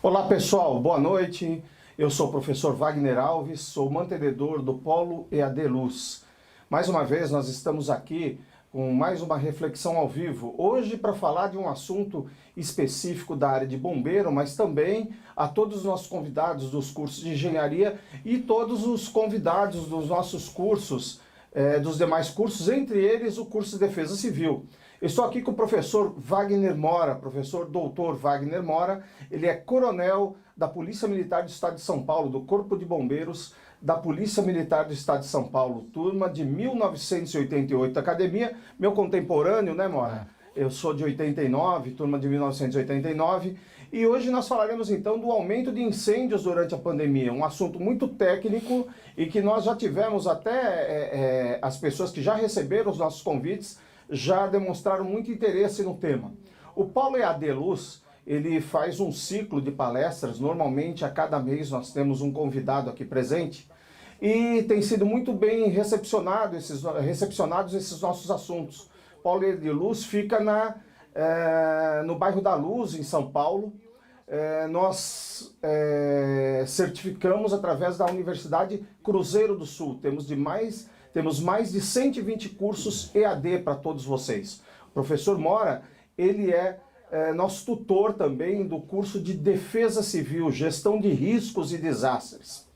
Olá pessoal, boa noite. Eu sou o professor Wagner Alves, sou mantenedor do Polo EAD Luz. Mais uma vez nós estamos aqui com mais uma reflexão ao vivo, hoje para falar de um assunto específico da área de bombeiro, mas também a todos os nossos convidados dos cursos de engenharia e todos os convidados dos nossos cursos, dos demais cursos, entre eles o curso de Defesa Civil. Eu estou aqui com o professor Wagner Mora, professor doutor Wagner Mora. Ele é coronel da Polícia Militar do Estado de São Paulo, do Corpo de Bombeiros da Polícia Militar do Estado de São Paulo, turma de 1988, academia, meu contemporâneo, né, Mora? Eu sou de 89, turma de 1989, e hoje nós falaremos então do aumento de incêndios durante a pandemia, um assunto muito técnico e que nós já tivemos até as pessoas que já receberam os nossos convites já demonstraram muito interesse no tema. O Polo EAD Luz, ele faz um ciclo de palestras, normalmente a cada mês nós temos um convidado aqui presente, e tem sido muito bem recepcionados esses nossos assuntos. O Polo EAD Luz fica no bairro da Luz, em São Paulo. Nós certificamos através da Universidade Cruzeiro do Sul, temos mais de 120 cursos EAD para todos vocês. O professor Mora, ele é nosso tutor também do curso de Defesa Civil, Gestão de Riscos e Desastres.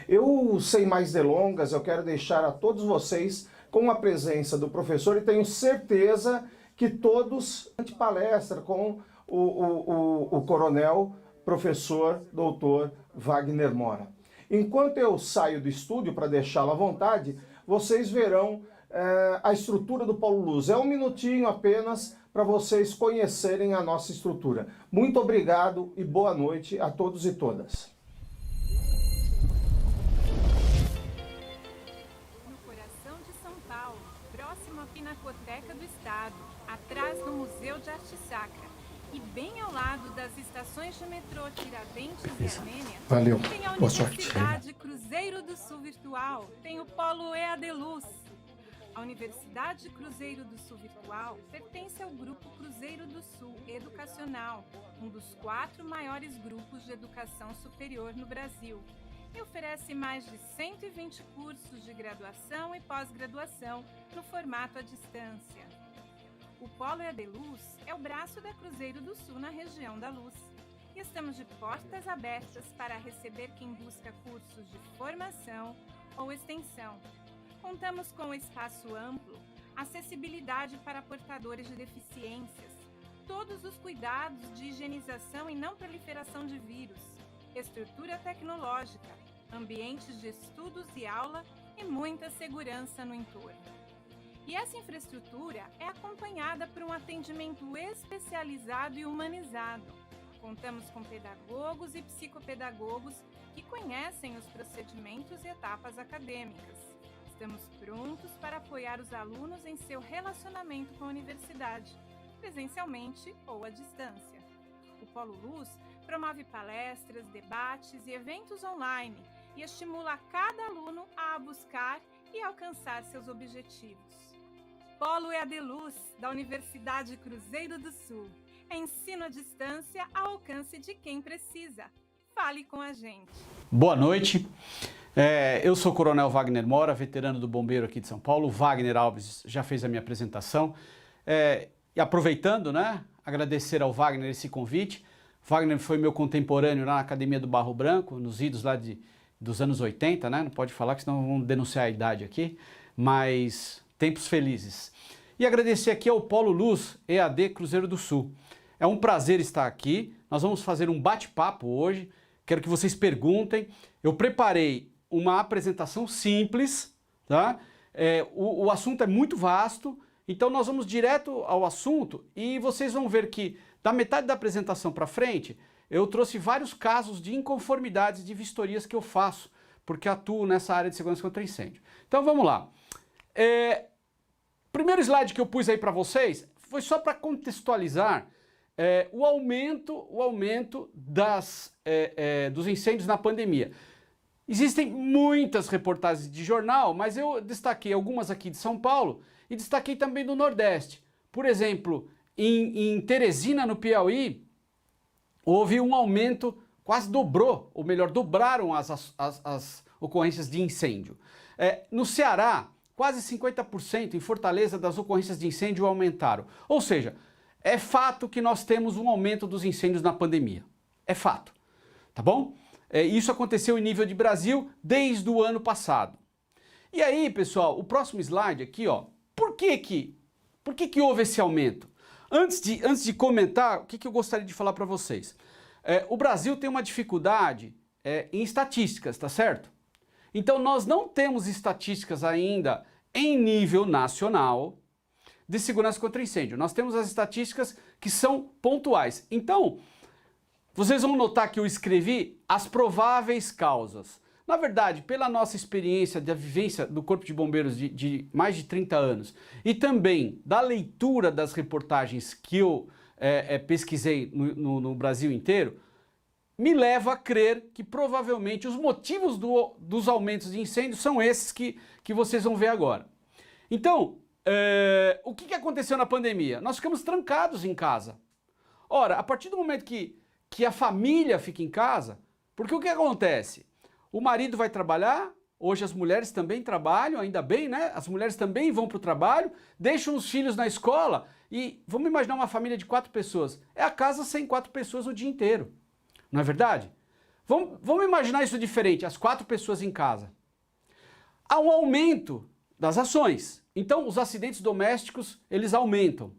Eu, sem mais delongas, eu quero deixar a todos vocês com a presença do professor e tenho certeza que todos palestra com o coronel, professor, doutor Wagner Mora. Enquanto eu saio do estúdio para deixá-lo à vontade, vocês verão a estrutura do Polo Luz. É um minutinho apenas para vocês conhecerem a nossa estrutura. Muito obrigado e boa noite a todos e todas. No coração de São Paulo, próximo à Pinacoteca do Estado, atrás do Museu de Arte Sacra e bem ao lado das estações de metrô Tiradentes e Armênia, Valeu. tem a Boa sorte. Universidade Cruzeiro do Sul Virtual, tem o Polo EAD Luz. A Universidade Cruzeiro do Sul Virtual pertence ao Grupo Cruzeiro do Sul Educacional, um dos 4 maiores grupos de educação superior no Brasil, e oferece mais de 120 cursos de graduação e pós-graduação no formato à distância. O Polo EAD Luz é o braço da Cruzeiro do Sul na região da Luz. E estamos de portas abertas para receber quem busca cursos de formação ou extensão. Contamos com espaço amplo, acessibilidade para portadores de deficiências, todos os cuidados de higienização e não proliferação de vírus, estrutura tecnológica, ambientes de estudos e aula e muita segurança no entorno. E essa infraestrutura é acompanhada por um atendimento especializado e humanizado. Contamos com pedagogos e psicopedagogos que conhecem os procedimentos e etapas acadêmicas. Estamos prontos para apoiar os alunos em seu relacionamento com a universidade, presencialmente ou à distância. O Polo Luz promove palestras, debates e eventos online e estimula cada aluno a buscar e alcançar seus objetivos. Polo EAD Luz, da Universidade Cruzeiro do Sul. Ensino à distância ao alcance de quem precisa. Fale com a gente. Boa noite. Eu sou o coronel Wagner Mora, veterano do bombeiro aqui de São Paulo. O Wagner Alves já fez a minha apresentação. E aproveitando, né, agradecer ao Wagner esse convite. Wagner foi meu contemporâneo lá na Academia do Barro Branco, nos idos lá dos anos 80, né? Não pode falar que senão vão denunciar a idade aqui, mas tempos felizes. E agradecer aqui ao Polo Luz EAD Cruzeiro do Sul. É um prazer estar aqui. Nós vamos fazer um bate-papo hoje. Quero que vocês perguntem. Eu preparei uma apresentação simples, tá? O assunto é muito vasto, então nós vamos direto ao assunto e vocês vão ver que da metade da apresentação para frente eu trouxe vários casos de inconformidades de vistorias que eu faço, porque atuo nessa área de segurança contra incêndio. Então vamos lá. Primeiro slide que eu pus aí para vocês foi só para contextualizar o aumento dos incêndios na pandemia. Existem muitas reportagens de jornal, mas eu destaquei algumas aqui de São Paulo e destaquei também do Nordeste. Por exemplo, em Teresina, no Piauí, houve um aumento quase dobrou, ou melhor, dobraram as ocorrências de incêndio. No Ceará, quase 50%, em Fortaleza, das ocorrências de incêndio aumentaram. Ou seja, é fato que nós temos um aumento dos incêndios na pandemia. É fato, tá bom? Isso aconteceu em nível de Brasil desde o ano passado. E aí, pessoal, o próximo slide aqui, ó, por que houve esse aumento? Antes de comentar, o que eu gostaria de falar para vocês? O Brasil tem uma dificuldade em estatísticas, tá certo? Então nós não temos estatísticas ainda em nível nacional de segurança contra incêndio. Nós temos as estatísticas que são pontuais. Então, vocês vão notar que eu escrevi as prováveis causas. Na verdade, pela nossa experiência da vivência do Corpo de Bombeiros de mais de 30 anos e também da leitura das reportagens que eu pesquisei no Brasil inteiro, me leva a crer que provavelmente os motivos dos aumentos de incêndio são esses que vocês vão ver agora. Então, o que aconteceu na pandemia? Nós ficamos trancados em casa. Ora, a partir do momento que a família fica em casa, porque o que acontece? O marido vai trabalhar, hoje as mulheres também trabalham, ainda bem, né? As mulheres também vão para o trabalho, deixam os filhos na escola e vamos imaginar uma família de 4 pessoas. É a casa sem 4 pessoas o dia inteiro. Não é verdade? Vamos imaginar isso diferente, as 4 pessoas em casa. Há um aumento das ações. Então, os acidentes domésticos, eles aumentam.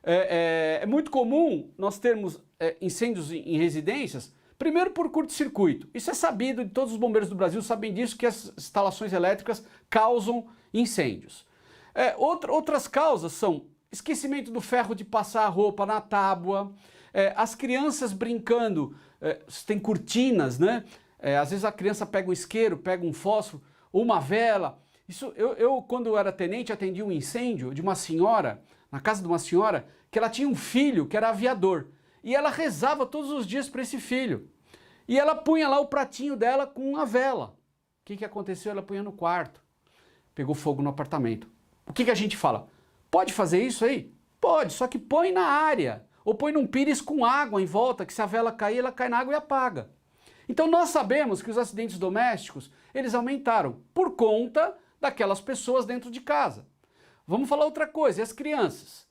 É muito comum nós termos incêndios em residências, primeiro por curto-circuito. Isso é sabido, de todos os bombeiros do Brasil sabem disso, que as instalações elétricas causam incêndios. Outras causas são esquecimento do ferro de passar a roupa na tábua, as crianças brincando, tem cortinas, né? Às vezes a criança pega um isqueiro, pega um fósforo, ou uma vela. Isso, eu quando eu era tenente, atendi um incêndio de uma senhora, na casa de uma senhora, que ela tinha um filho que era aviador. E ela rezava todos os dias para esse filho. E ela punha lá o pratinho dela com uma vela. O que aconteceu? Ela punha no quarto. Pegou fogo no apartamento. O que a gente fala? Pode fazer isso aí? Pode, só que põe na área. Ou põe num pires com água em volta, que se a vela cair, ela cai na água e apaga. Então nós sabemos que os acidentes domésticos, eles aumentaram por conta daquelas pessoas dentro de casa. Vamos falar outra coisa, e as crianças?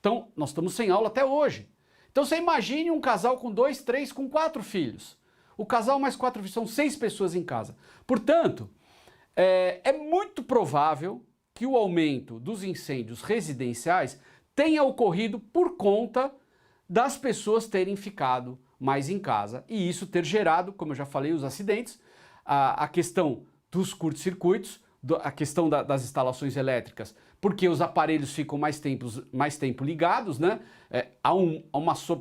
Então, nós estamos sem aula até hoje. Então você imagine um casal com 2, 3, com 4 filhos. O casal mais 4 filhos, são 6 pessoas em casa. Portanto, é muito provável que o aumento dos incêndios residenciais tenha ocorrido por conta das pessoas terem ficado mais em casa e isso ter gerado, como eu já falei, os acidentes, a questão dos curtos-circuitos, a questão das instalações elétricas, porque os aparelhos ficam mais tempo ligados, né?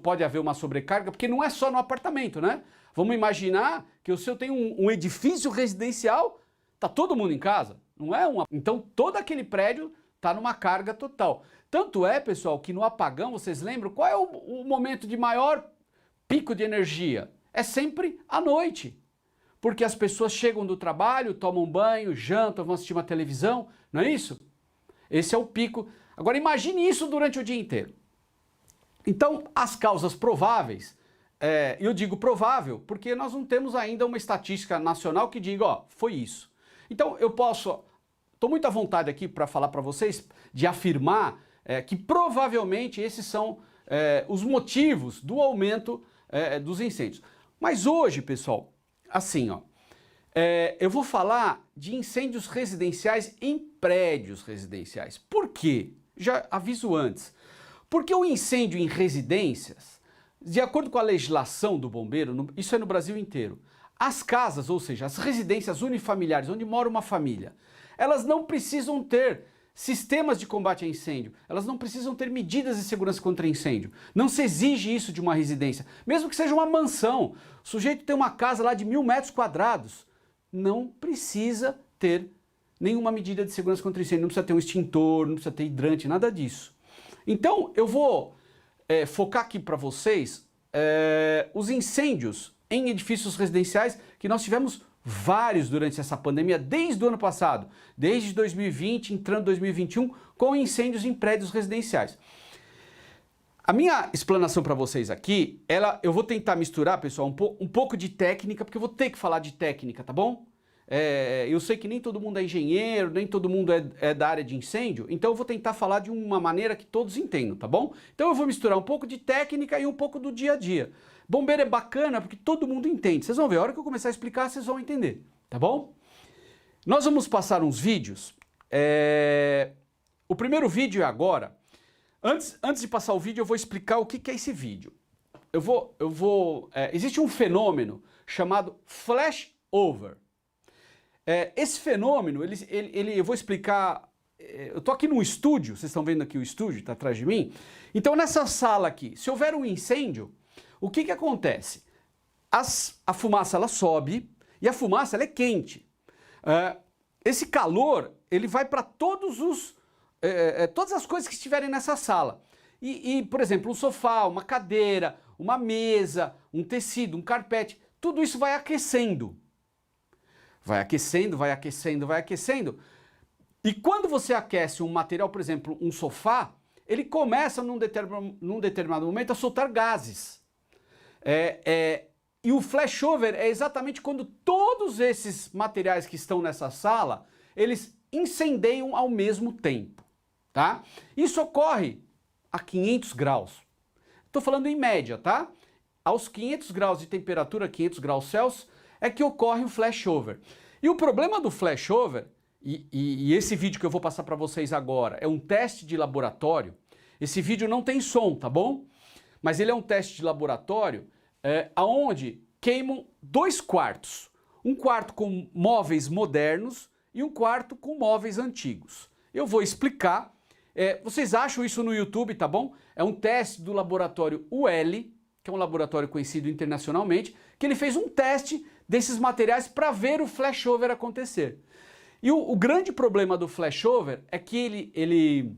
Pode haver uma sobrecarga, porque não é só no apartamento, né? Vamos imaginar que o seu tem um edifício residencial, tá todo mundo em casa, não é uma... Então todo aquele prédio está numa carga total. Tanto é, pessoal, que no apagão, vocês lembram, qual é o momento de maior pico de energia? É sempre à noite. Porque as pessoas chegam do trabalho, tomam banho, jantam, vão assistir uma televisão, não é isso? Esse é o pico. Agora imagine isso durante o dia inteiro. Então, as causas prováveis, eu digo provável, porque nós não temos ainda uma estatística nacional que diga, ó, foi isso. Então, estou muito à vontade aqui para falar para vocês, de afirmar que provavelmente esses são os motivos do aumento dos incêndios. Mas hoje, pessoal, assim, ó, eu vou falar de incêndios residenciais em prédios residenciais. Por quê? Já aviso antes. Porque o incêndio em residências, de acordo com a legislação do bombeiro, isso é no Brasil inteiro, as casas, ou seja, as residências unifamiliares, onde mora uma família, elas não precisam ter sistemas de combate a incêndio, elas não precisam ter medidas de segurança contra incêndio. Não se exige isso de uma residência, mesmo que seja uma mansão. O sujeito tem uma casa lá de 1000 metros quadrados, não precisa ter nenhuma medida de segurança contra incêndio, não precisa ter um extintor, não precisa ter hidrante, nada disso. Então eu vou focar aqui para vocês os incêndios em edifícios residenciais que nós tivemos vários durante essa pandemia, desde o ano passado, desde 2020, entrando 2021, com incêndios em prédios residenciais. A minha explanação para vocês aqui, eu vou tentar misturar, pessoal, um pouco de técnica, porque eu vou ter que falar de técnica, tá bom? Eu sei que nem todo mundo é engenheiro, nem todo mundo é da área de incêndio, então eu vou tentar falar de uma maneira que todos entendam, tá bom? Então eu vou misturar um pouco de técnica e um pouco do dia a dia. Bombeiro é bacana porque todo mundo entende. Vocês vão ver, a hora que eu começar a explicar, vocês vão entender, tá bom? Nós vamos passar uns vídeos. O primeiro vídeo é agora. Antes de passar o vídeo, eu vou explicar o que é esse vídeo. Existe um fenômeno chamado flashover. Esse fenômeno, eu vou explicar. Eu estou aqui num estúdio, vocês estão vendo aqui o estúdio, está atrás de mim. Então, nessa sala aqui, se houver um incêndio, o que acontece? A fumaça ela sobe e a fumaça ela é quente. Esse calor ele vai para todas as coisas que estiverem nessa sala. Por exemplo, um sofá, uma cadeira, uma mesa, um tecido, um carpete, tudo isso vai aquecendo. Vai aquecendo, vai aquecendo, vai aquecendo. E quando você aquece um material, por exemplo, um sofá, ele começa num determinado momento a soltar gases. E o flashover é exatamente quando todos esses materiais que estão nessa sala, eles incendeiam ao mesmo tempo, tá? Isso ocorre a 500 graus. Estou falando em média, tá? Aos 500 graus de temperatura, 500 graus Celsius, é que ocorre o flashover. E o problema do flashover, e esse vídeo que eu vou passar para vocês agora, é um teste de laboratório. Esse vídeo não tem som, tá bom? Mas ele é um teste de laboratório onde queimam 2 quartos. Um quarto com móveis modernos e um quarto com móveis antigos. Eu vou explicar. Vocês acham isso no YouTube, tá bom? É um teste do laboratório UL, que é um laboratório conhecido internacionalmente, que ele fez um teste desses materiais para ver o flashover acontecer. E o grande problema do flashover é que ele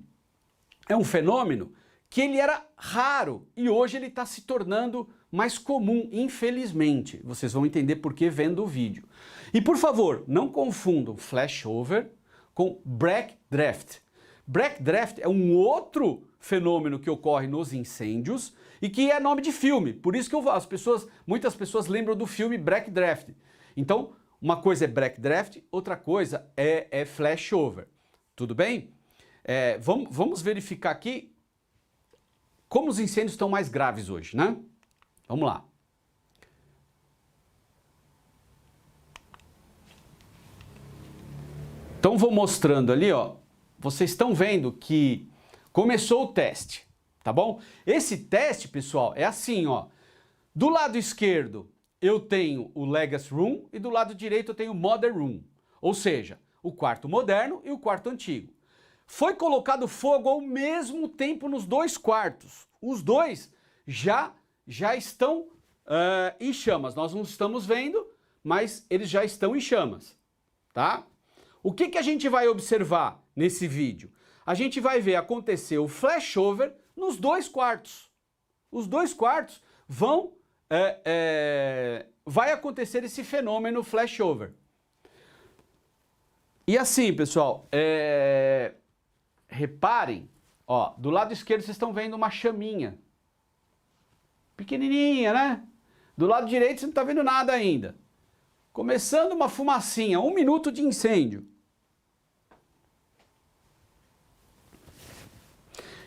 é um fenômeno que ele era raro e hoje ele está se tornando mais comum, infelizmente. Vocês vão entender por que vendo o vídeo. E por favor, não confundam flashover com backdraft. Backdraft é um outro fenômeno que ocorre nos incêndios e que é nome de filme. Por isso que muitas pessoas lembram do filme Backdraft. Então, uma coisa é backdraft, outra coisa é flashover. Tudo bem? Vamos verificar aqui como os incêndios estão mais graves hoje, né? Vamos lá. Então vou mostrando ali, ó. Vocês estão vendo que começou o teste, tá bom? Esse teste, pessoal, é assim, ó. Do lado esquerdo eu tenho o Legacy Room e do lado direito eu tenho o Modern Room. Ou seja, o quarto moderno e o quarto antigo. Foi colocado fogo ao mesmo tempo nos 2 quartos. Os dois já estão em chamas. Nós não estamos vendo, mas eles já estão em chamas, tá? O que a gente vai observar nesse vídeo? A gente vai ver acontecer o flashover nos 2 quartos. Os 2 quartos vai acontecer esse fenômeno flashover. E assim, pessoal, reparem, ó, do lado esquerdo vocês estão vendo uma chaminha. Pequenininha, né? Do lado direito você não está vendo nada ainda. Começando uma fumacinha, 1 minuto de incêndio.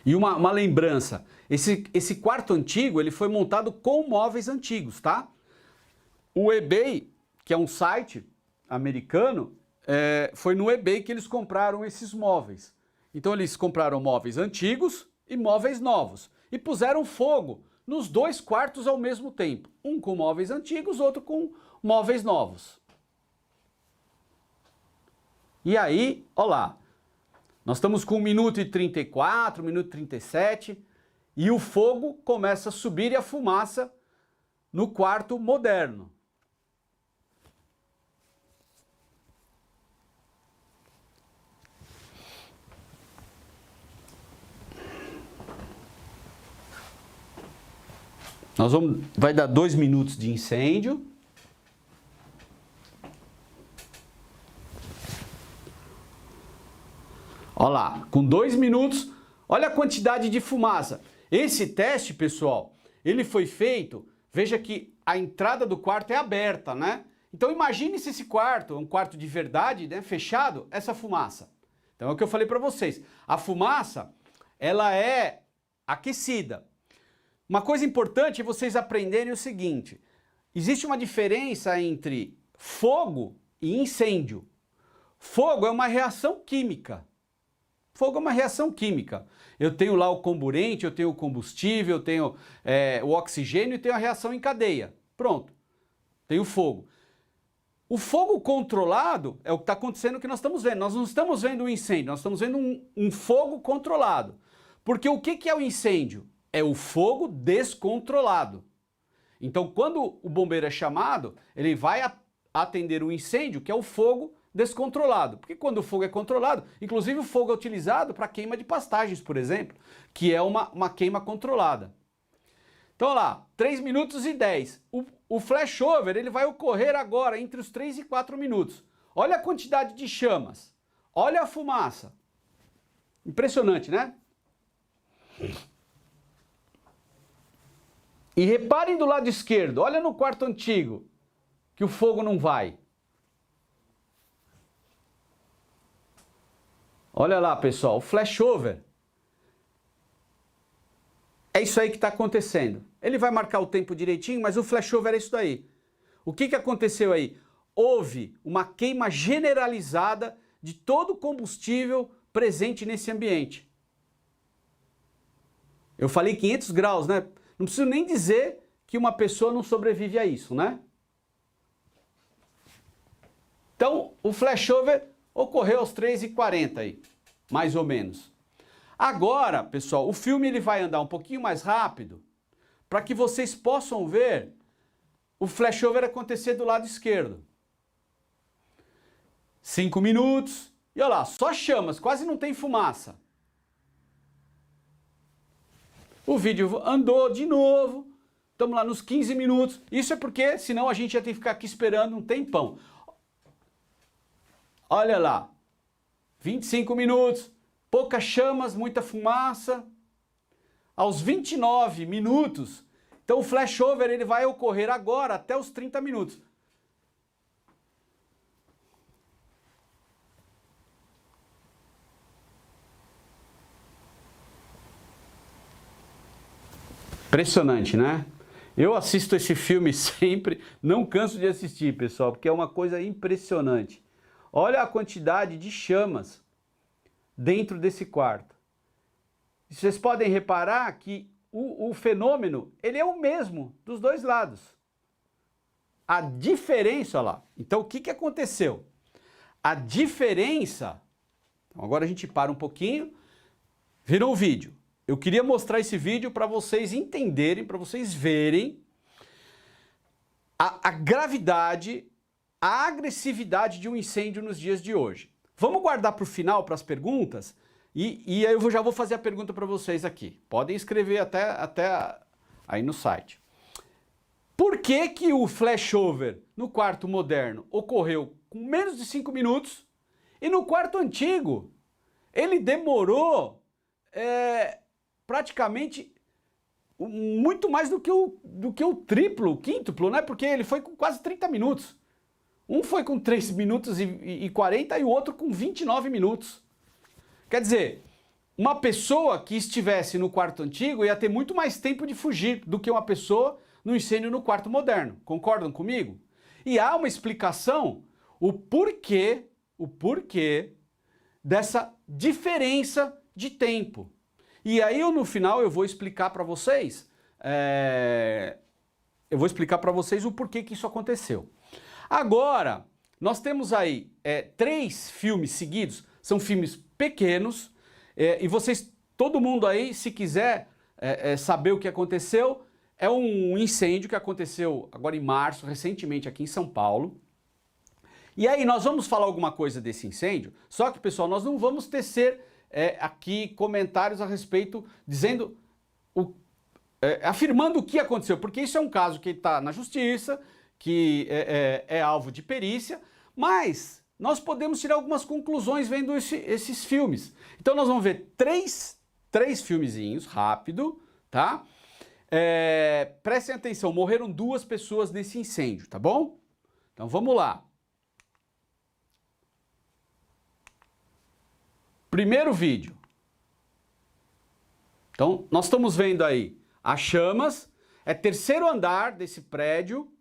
E uma lembrança, esse quarto antigo ele foi montado com móveis antigos, tá? O eBay, que é um site americano, foi no eBay que eles compraram esses móveis. Então eles compraram móveis antigos e móveis novos e puseram fogo nos 2 quartos ao mesmo tempo. Um com móveis antigos, outro com móveis novos. E aí, olha lá. Nós estamos com 1 minuto e 34, 1 minuto e 37, e o fogo começa a subir e a fumaça no quarto moderno. Vai dar 2 minutos de incêndio. Olha lá, com 2 minutos, olha a quantidade de fumaça. Esse teste, pessoal, ele foi feito, veja que a entrada do quarto é aberta, né? Então imagine se esse quarto, um quarto de verdade, né, fechado, essa fumaça. Então é o que eu falei para vocês. A fumaça, ela é aquecida. Uma coisa importante é vocês aprenderem o seguinte: existe uma diferença entre fogo e incêndio. Fogo é uma reação química. Fogo é uma reação química. Eu tenho lá o comburente, eu tenho o combustível, eu tenho o oxigênio e tenho a reação em cadeia. Pronto. Tenho fogo. O fogo controlado é o que está acontecendo, que nós estamos vendo. Nós não estamos vendo um incêndio, nós estamos vendo um fogo controlado. Porque o que é o incêndio? É o fogo descontrolado. Então, quando o bombeiro é chamado, ele vai atender o incêndio, que é o fogo descontrolado. Porque quando o fogo é controlado, inclusive o fogo é utilizado para queima de pastagens, por exemplo, que é uma queima controlada. Então, olha lá, 3 minutos e 10. O flashover, ele vai ocorrer agora entre os 3 e 4 minutos. Olha a quantidade de chamas. Olha a fumaça. Impressionante, né? E reparem do lado esquerdo, olha no quarto antigo, que o fogo não vai. Olha lá, pessoal, o flashover. É isso aí que está acontecendo. Ele vai marcar o tempo direitinho, mas o flashover é isso daí. O que aconteceu aí? Houve uma queima generalizada de todo o combustível presente nesse ambiente. Eu falei 500 graus, né? Não preciso nem dizer que uma pessoa não sobrevive a isso, né? Então, o flashover ocorreu aos 3h40 aí, mais ou menos. Agora, pessoal, o filme ele vai andar um pouquinho mais rápido para que vocês possam ver o flashover acontecer do lado esquerdo. 5 minutos, e olha lá, só chamas, quase não tem fumaça. O vídeo andou de novo, estamos lá nos 15 minutos. Isso é porque, senão a gente ia ter que ficar aqui esperando um tempão. Olha lá, 25 minutos, poucas chamas, muita fumaça. Aos 29 minutos, então o flashover ele vai ocorrer agora até os 30 minutos. Impressionante, né? Eu assisto esse filme sempre, não canso de assistir, pessoal, porque é uma coisa impressionante. Olha a quantidade de chamas dentro desse quarto. Vocês podem reparar que o fenômeno, ele é o mesmo dos dois lados. A diferença, olha lá. Então, o que aconteceu? A diferença... Então, agora a gente para um pouquinho. Virou o vídeo. Eu queria mostrar esse vídeo para vocês entenderem, para vocês verem a gravidade, a agressividade de um incêndio nos dias de hoje. Vamos guardar para o final, para as perguntas, e aí eu já vou fazer a pergunta para vocês aqui. Podem escrever até aí no site. Por que que o flashover no quarto moderno ocorreu com menos de 5 minutos e no quarto antigo ele demorou praticamente muito mais do que o triplo, o quíntuplo, né? Porque ele foi com quase 30 minutos. Um foi com 3 minutos e 40 e o outro com 29 minutos. Quer dizer, uma pessoa que estivesse no quarto antigo ia ter muito mais tempo de fugir do que uma pessoa no incêndio no quarto moderno. Concordam comigo? E há uma explicação, o porquê dessa diferença de tempo. E aí no final eu vou explicar para vocês, o porquê que isso aconteceu. Agora, nós temos aí 3 filmes seguidos, são filmes pequenos, e vocês, todo mundo aí, se quiser saber o que aconteceu, é um incêndio que aconteceu agora em março, recentemente aqui em São Paulo. E aí nós vamos falar alguma coisa desse incêndio, só que, pessoal, nós não vamos tecer aqui comentários a respeito, dizendo, afirmando o que aconteceu, porque isso é um caso que está na justiça, que é alvo de perícia, mas nós podemos tirar algumas conclusões vendo esses filmes. Então nós vamos ver três filmezinhos, rápido, tá? Prestem atenção, morreram 2 pessoas nesse incêndio, tá bom? Então vamos lá. Primeiro vídeo. Então nós estamos vendo aí as chamas, é 3º andar desse prédio,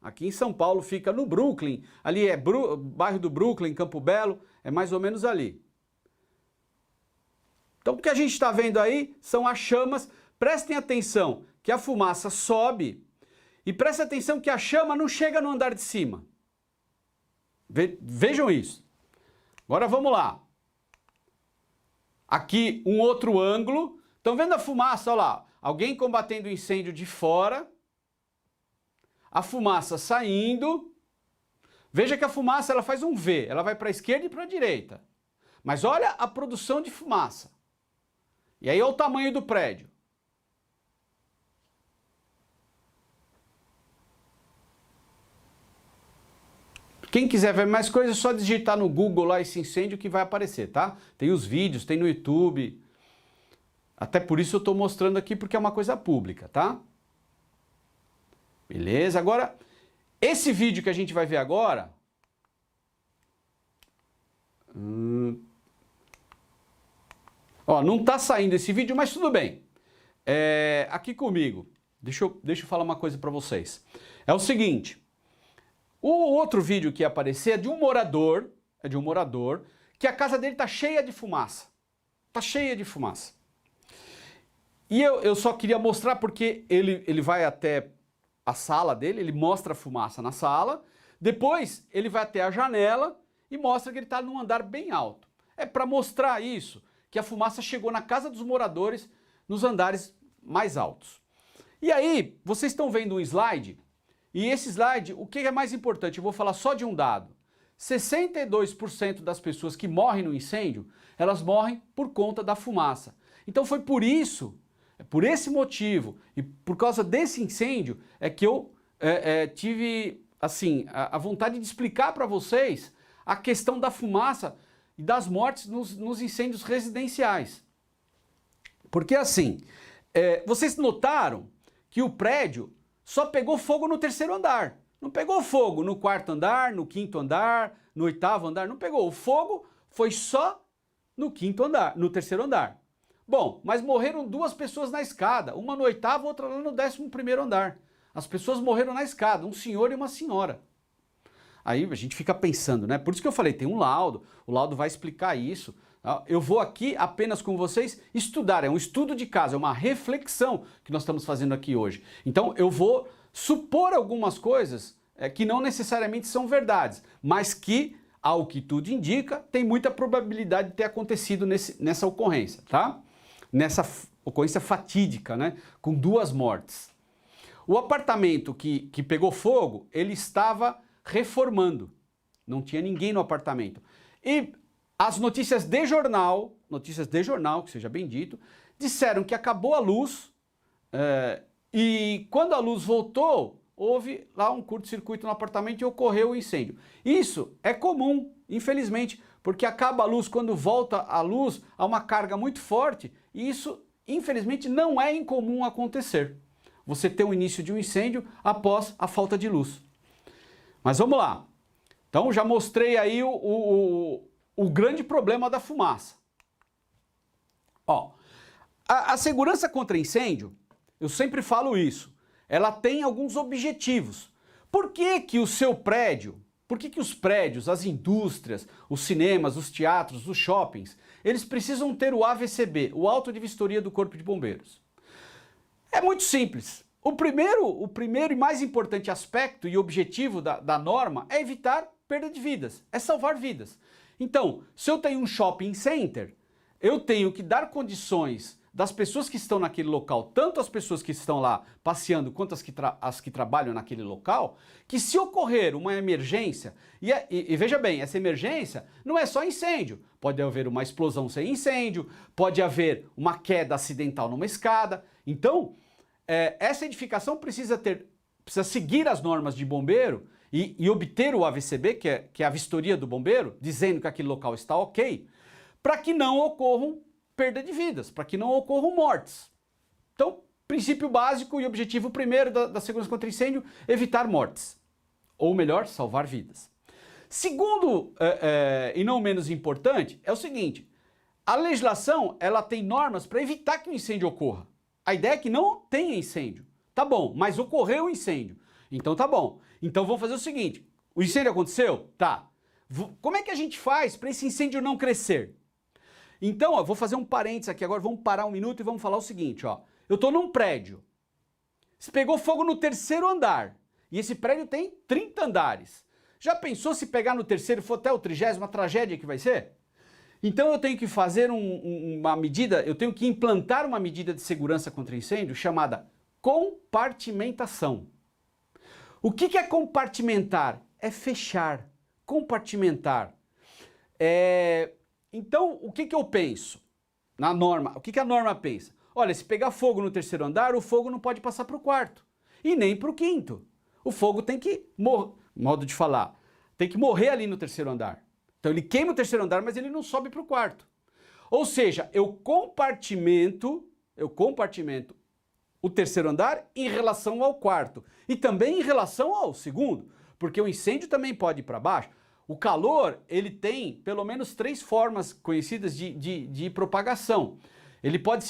aqui em São Paulo, fica no Brooklyn, ali é bairro do Brooklyn, Campo Belo, é mais ou menos ali. Então o que a gente está vendo aí são as chamas. Prestem atenção que a fumaça sobe e prestem atenção que a chama não chega no andar de cima. Vejam isso. Agora vamos lá. Aqui um outro ângulo. Estão vendo a fumaça? Olha lá. Alguém combatendo o incêndio de fora. A fumaça saindo. Veja que a fumaça ela faz um V. Ela vai para a esquerda e para a direita. Mas olha a produção de fumaça. E aí olha o tamanho do prédio. Quem quiser ver mais coisas, é só digitar no Google lá esse incêndio que vai aparecer, tá? Tem os vídeos, tem no YouTube. Até por isso eu estou mostrando aqui, porque é uma coisa pública, tá? Beleza? Agora, esse vídeo que a gente vai ver agora... Ó, não tá saindo esse vídeo, mas tudo bem. Aqui comigo, deixa eu falar uma coisa para vocês. É o seguinte... O outro vídeo que ia aparecer é de um morador, que a casa dele tá cheia de fumaça. Tá cheia de fumaça. E eu só queria mostrar porque ele vai até a sala dele, ele mostra a fumaça na sala, depois ele vai até a janela e mostra que ele está num andar bem alto. É para mostrar isso, que a fumaça chegou na casa dos moradores, nos andares mais altos. E aí, vocês estão vendo um slide... E esse slide, o que é mais importante? Eu vou falar só de um dado. 62% das pessoas que morrem no incêndio, elas morrem por conta da fumaça. Então foi por isso, por esse motivo e por causa desse incêndio, é que eu tive assim, a vontade de explicar para vocês a questão da fumaça e das mortes nos incêndios residenciais. Porque assim, vocês notaram que o prédio só pegou fogo no 3º andar. Não pegou fogo no 4º andar, no 5º andar, no 8º andar. Não pegou. O fogo foi só no 5º andar, no 3º andar. Bom, mas morreram 2 pessoas na escada. Uma no 8º, outra lá no 11º andar. As pessoas morreram na escada, um senhor e uma senhora. Aí a gente fica pensando, né? Por isso que eu falei, tem um laudo. O laudo vai explicar isso. Eu vou aqui apenas com vocês estudar, é um estudo de caso, é uma reflexão que nós estamos fazendo aqui hoje. Então eu vou supor algumas coisas que não necessariamente são verdades, mas que, ao que tudo indica, tem muita probabilidade de ter acontecido nessa ocorrência, tá? Nessa ocorrência fatídica, né? Com 2 mortes. O apartamento que pegou fogo, ele estava reformando, não tinha ninguém no apartamento. E as notícias de jornal, que seja bem dito, disseram que acabou a luz e quando a luz voltou, houve lá um curto-circuito no apartamento e ocorreu o incêndio. Isso é comum, infelizmente, porque acaba a luz, quando volta a luz, há uma carga muito forte e isso, infelizmente, não é incomum acontecer. Você ter o início de um incêndio após a falta de luz. Mas vamos lá. Então já mostrei aí o grande problema da fumaça. Ó, a segurança contra incêndio, eu sempre falo isso, ela tem alguns objetivos. Por que que o seu prédio, por que que os prédios, as indústrias, os cinemas, os teatros, os shoppings, eles precisam ter o AVCB, o Auto de Vistoria do Corpo de Bombeiros? É muito simples. O primeiro e mais importante aspecto e objetivo da norma é evitar perda de vidas, é salvar vidas. Então, se eu tenho um shopping center, eu tenho que dar condições das pessoas que estão naquele local, tanto as pessoas que estão lá passeando, quanto as que trabalham naquele local, que se ocorrer uma emergência, e veja bem, essa emergência não é só incêndio, pode haver uma explosão sem incêndio, pode haver uma queda acidental numa escada. Então, essa edificação precisa seguir as normas de bombeiro e obter o AVCB, que é a vistoria do bombeiro, dizendo que aquele local está ok, para que não ocorram perda de vidas, para que não ocorram mortes. Então, princípio básico e objetivo primeiro da segurança contra incêndio, evitar mortes. Ou melhor, salvar vidas. Segundo, e não menos importante, é o seguinte, a legislação ela tem normas para evitar que o incêndio ocorra. A ideia é que não tenha incêndio. Tá bom, mas ocorreu o incêndio. Então tá bom. Então vamos fazer o seguinte, o incêndio aconteceu? Tá. Como é que a gente faz para esse incêndio não crescer? Então, ó, vou fazer um parênteses aqui agora, vamos parar um minuto e vamos falar o seguinte, ó. Eu estou num prédio, se pegou fogo no terceiro andar, e esse prédio tem 30 andares. Já pensou se pegar no terceiro e for até o 30º, a tragédia que vai ser? Então eu tenho que fazer uma medida, eu tenho que implantar uma medida de segurança contra incêndio chamada compartimentação. O que é compartimentar? É fechar, compartimentar. Então, o que eu penso na norma? O que a norma pensa? Olha, se pegar fogo no terceiro andar, o fogo não pode passar para o quarto e nem para o quinto. O fogo tem que morrer, modo de falar, tem que morrer ali no terceiro andar. Então ele queima o terceiro andar, mas ele não sobe para o quarto. Ou seja, eu compartimento o terceiro andar em relação ao quarto e também em relação ao segundo, porque o incêndio também pode ir para baixo. O calor, ele tem pelo menos 3 formas conhecidas de propagação. Ele pode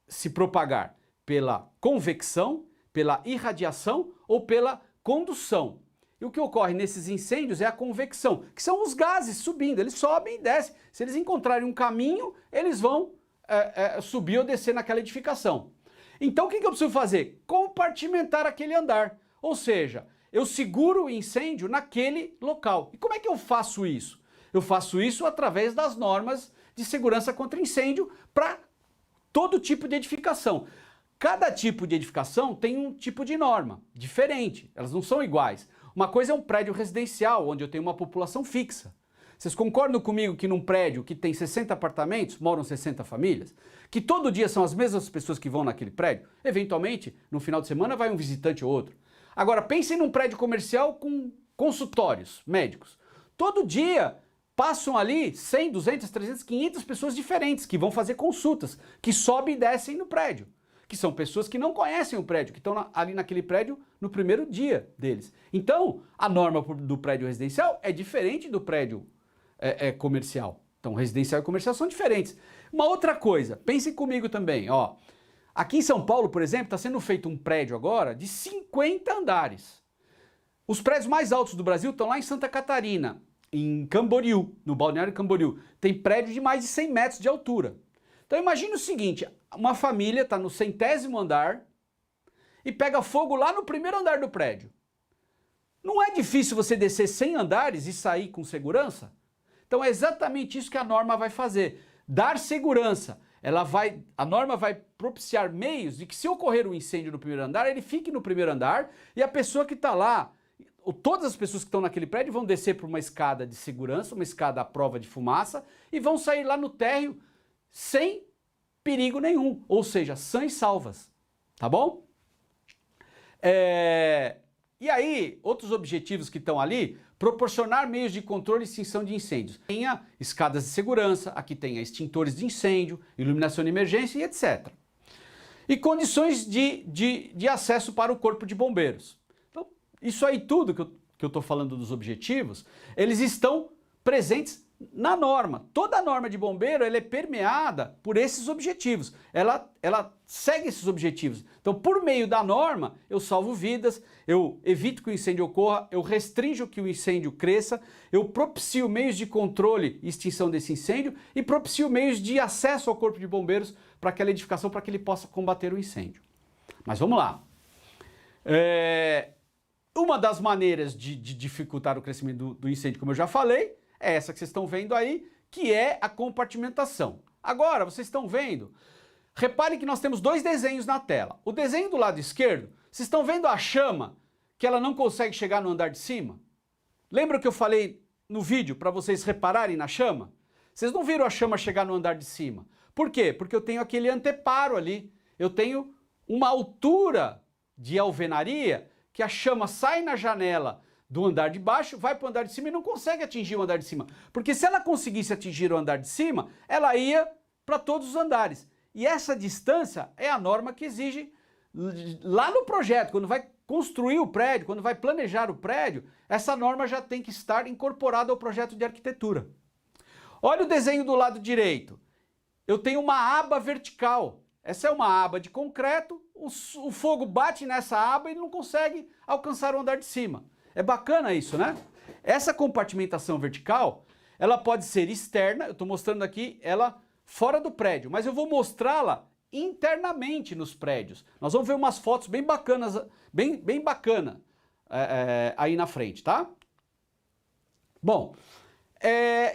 se propagar pela convecção, pela irradiação ou pela condução. E o que ocorre nesses incêndios é a convecção, que são os gases subindo, eles sobem e descem. Se eles encontrarem um caminho, eles vão subir ou descer naquela edificação. Então o que eu preciso fazer? Compartimentar aquele andar, ou seja, eu seguro o incêndio naquele local. E como é que eu faço isso? Eu faço isso através das normas de segurança contra incêndio para todo tipo de edificação. Cada tipo de edificação tem um tipo de norma diferente, elas não são iguais. Uma coisa é um prédio residencial, onde eu tenho uma população fixa. Vocês concordam comigo que num prédio que tem 60 apartamentos, moram 60 famílias? Que todo dia são as mesmas pessoas que vão naquele prédio? Eventualmente, no final de semana vai um visitante ou outro. Agora, pensem num prédio comercial com consultórios médicos. Todo dia passam ali 100, 200, 300, 500 pessoas diferentes que vão fazer consultas, que sobem e descem no prédio. Que são pessoas que não conhecem o prédio, que estão ali naquele prédio no primeiro dia deles. Então, a norma do prédio residencial é diferente do prédio comercial. Então, residencial e comercial são diferentes. Uma outra coisa, pensem comigo também, ó. Aqui em São Paulo, por exemplo, está sendo feito um prédio agora de 50 andares. Os prédios mais altos do Brasil estão lá em Santa Catarina, em Camboriú, no Balneário Camboriú. Tem prédio de mais de 100 metros de altura. Então imagine o seguinte, uma família está no 100º andar e pega fogo lá no primeiro andar do prédio. Não é difícil você descer 100 andares e sair com segurança? Então é exatamente isso que a norma vai fazer, dar segurança. A norma vai propiciar meios de que se ocorrer um incêndio no primeiro andar, ele fique no primeiro andar e a pessoa que está lá, ou todas as pessoas que estão naquele prédio vão descer por uma escada de segurança, uma escada à prova de fumaça e vão sair lá no térreo sem perigo nenhum, ou seja, sãs e salvas, tá bom? E aí, outros objetivos que estão ali, proporcionar meios de controle e extinção de incêndios. Tenha escadas de segurança, aqui tenha extintores de incêndio, iluminação de emergência e etc. E condições de acesso para o corpo de bombeiros. Então, isso aí tudo que eu estou falando dos objetivos, eles estão presentes na norma. Toda a norma de bombeiro ela é permeada por esses objetivos. Ela segue esses objetivos. Então, por meio da norma, eu salvo vidas, eu evito que o incêndio ocorra, eu restringo que o incêndio cresça, eu propicio meios de controle e extinção desse incêndio e propicio meios de acesso ao corpo de bombeiros para aquela edificação, para que ele possa combater o incêndio. Mas vamos lá. Uma das maneiras de dificultar o crescimento do incêndio, como eu já falei, é essa que vocês estão vendo aí, que é a compartimentação. Agora, vocês estão vendo, reparem que nós temos 2 desenhos na tela. O desenho do lado esquerdo, vocês estão vendo a chama, que ela não consegue chegar no andar de cima? Lembra que eu falei no vídeo para vocês repararem na chama? Vocês não viram a chama chegar no andar de cima. Por quê? Porque eu tenho aquele anteparo ali, eu tenho uma altura de alvenaria que a chama sai na janela do andar de baixo, vai para o andar de cima e não consegue atingir o andar de cima. Porque se ela conseguisse atingir o andar de cima, ela ia para todos os andares. E essa distância é a norma que exige lá no projeto, quando vai construir o prédio, quando vai planejar o prédio, essa norma já tem que estar incorporada ao projeto de arquitetura. Olha o desenho do lado direito. Eu tenho uma aba vertical. Essa é uma aba de concreto, o fogo bate nessa aba e ele não consegue alcançar o andar de cima. É bacana isso, né? Essa compartimentação vertical, ela pode ser externa, eu estou mostrando aqui ela fora do prédio, mas eu vou mostrá-la internamente nos prédios. Nós vamos ver umas fotos bem bacanas, bem bacana aí na frente, tá? Bom,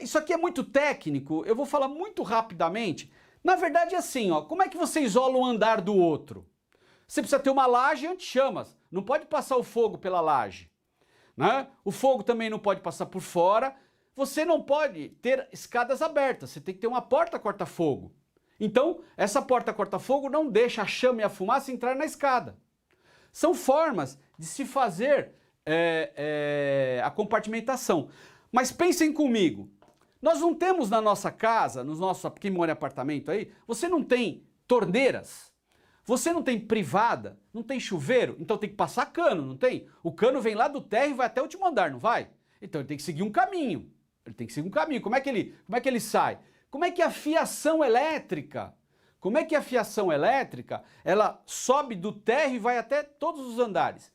isso aqui é muito técnico, eu vou falar muito rapidamente. Na verdade é assim, ó, como é que você isola um andar do outro? Você precisa ter uma laje anti-chamas, não pode passar o fogo pela laje, né? O fogo também não pode passar por fora, você não pode ter escadas abertas, você tem que ter uma porta corta-fogo. Então, essa porta corta-fogo não deixa a chama e a fumaça entrar na escada. São formas de se fazer a compartimentação. Mas pensem comigo, nós não temos na nossa casa, no nosso, quem mora em apartamento aí, você não tem torneiras, você não tem privada, não tem chuveiro, então tem que passar cano, não tem? O cano vem lá do térreo e vai até o último andar, não vai? Então ele tem que seguir um caminho. Ele tem que seguir um caminho. Como é que ele sai? Como é que a fiação elétrica? Como é que a fiação elétrica, ela sobe do térreo e vai até todos os andares?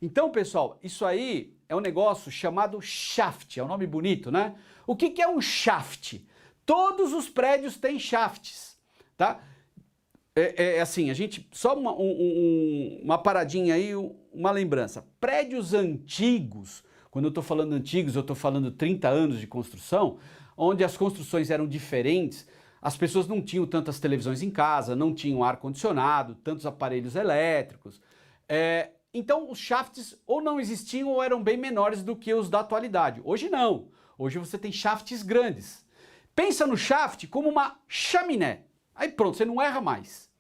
Então, pessoal, isso aí é um negócio chamado shaft, é um nome bonito, né? O que é um shaft? Todos os prédios têm shafts, tá? Assim, a gente, só uma paradinha aí, uma lembrança. Prédios antigos, quando eu estou falando antigos, eu estou falando 30 anos de construção, onde as construções eram diferentes, as pessoas não tinham tantas televisões em casa, não tinham ar-condicionado, tantos aparelhos elétricos. Então os shafts ou não existiam ou eram bem menores do que os da atualidade. Hoje não. Hoje você tem shafts grandes. Pensa no shaft como uma chaminé. Aí pronto, você não erra mais.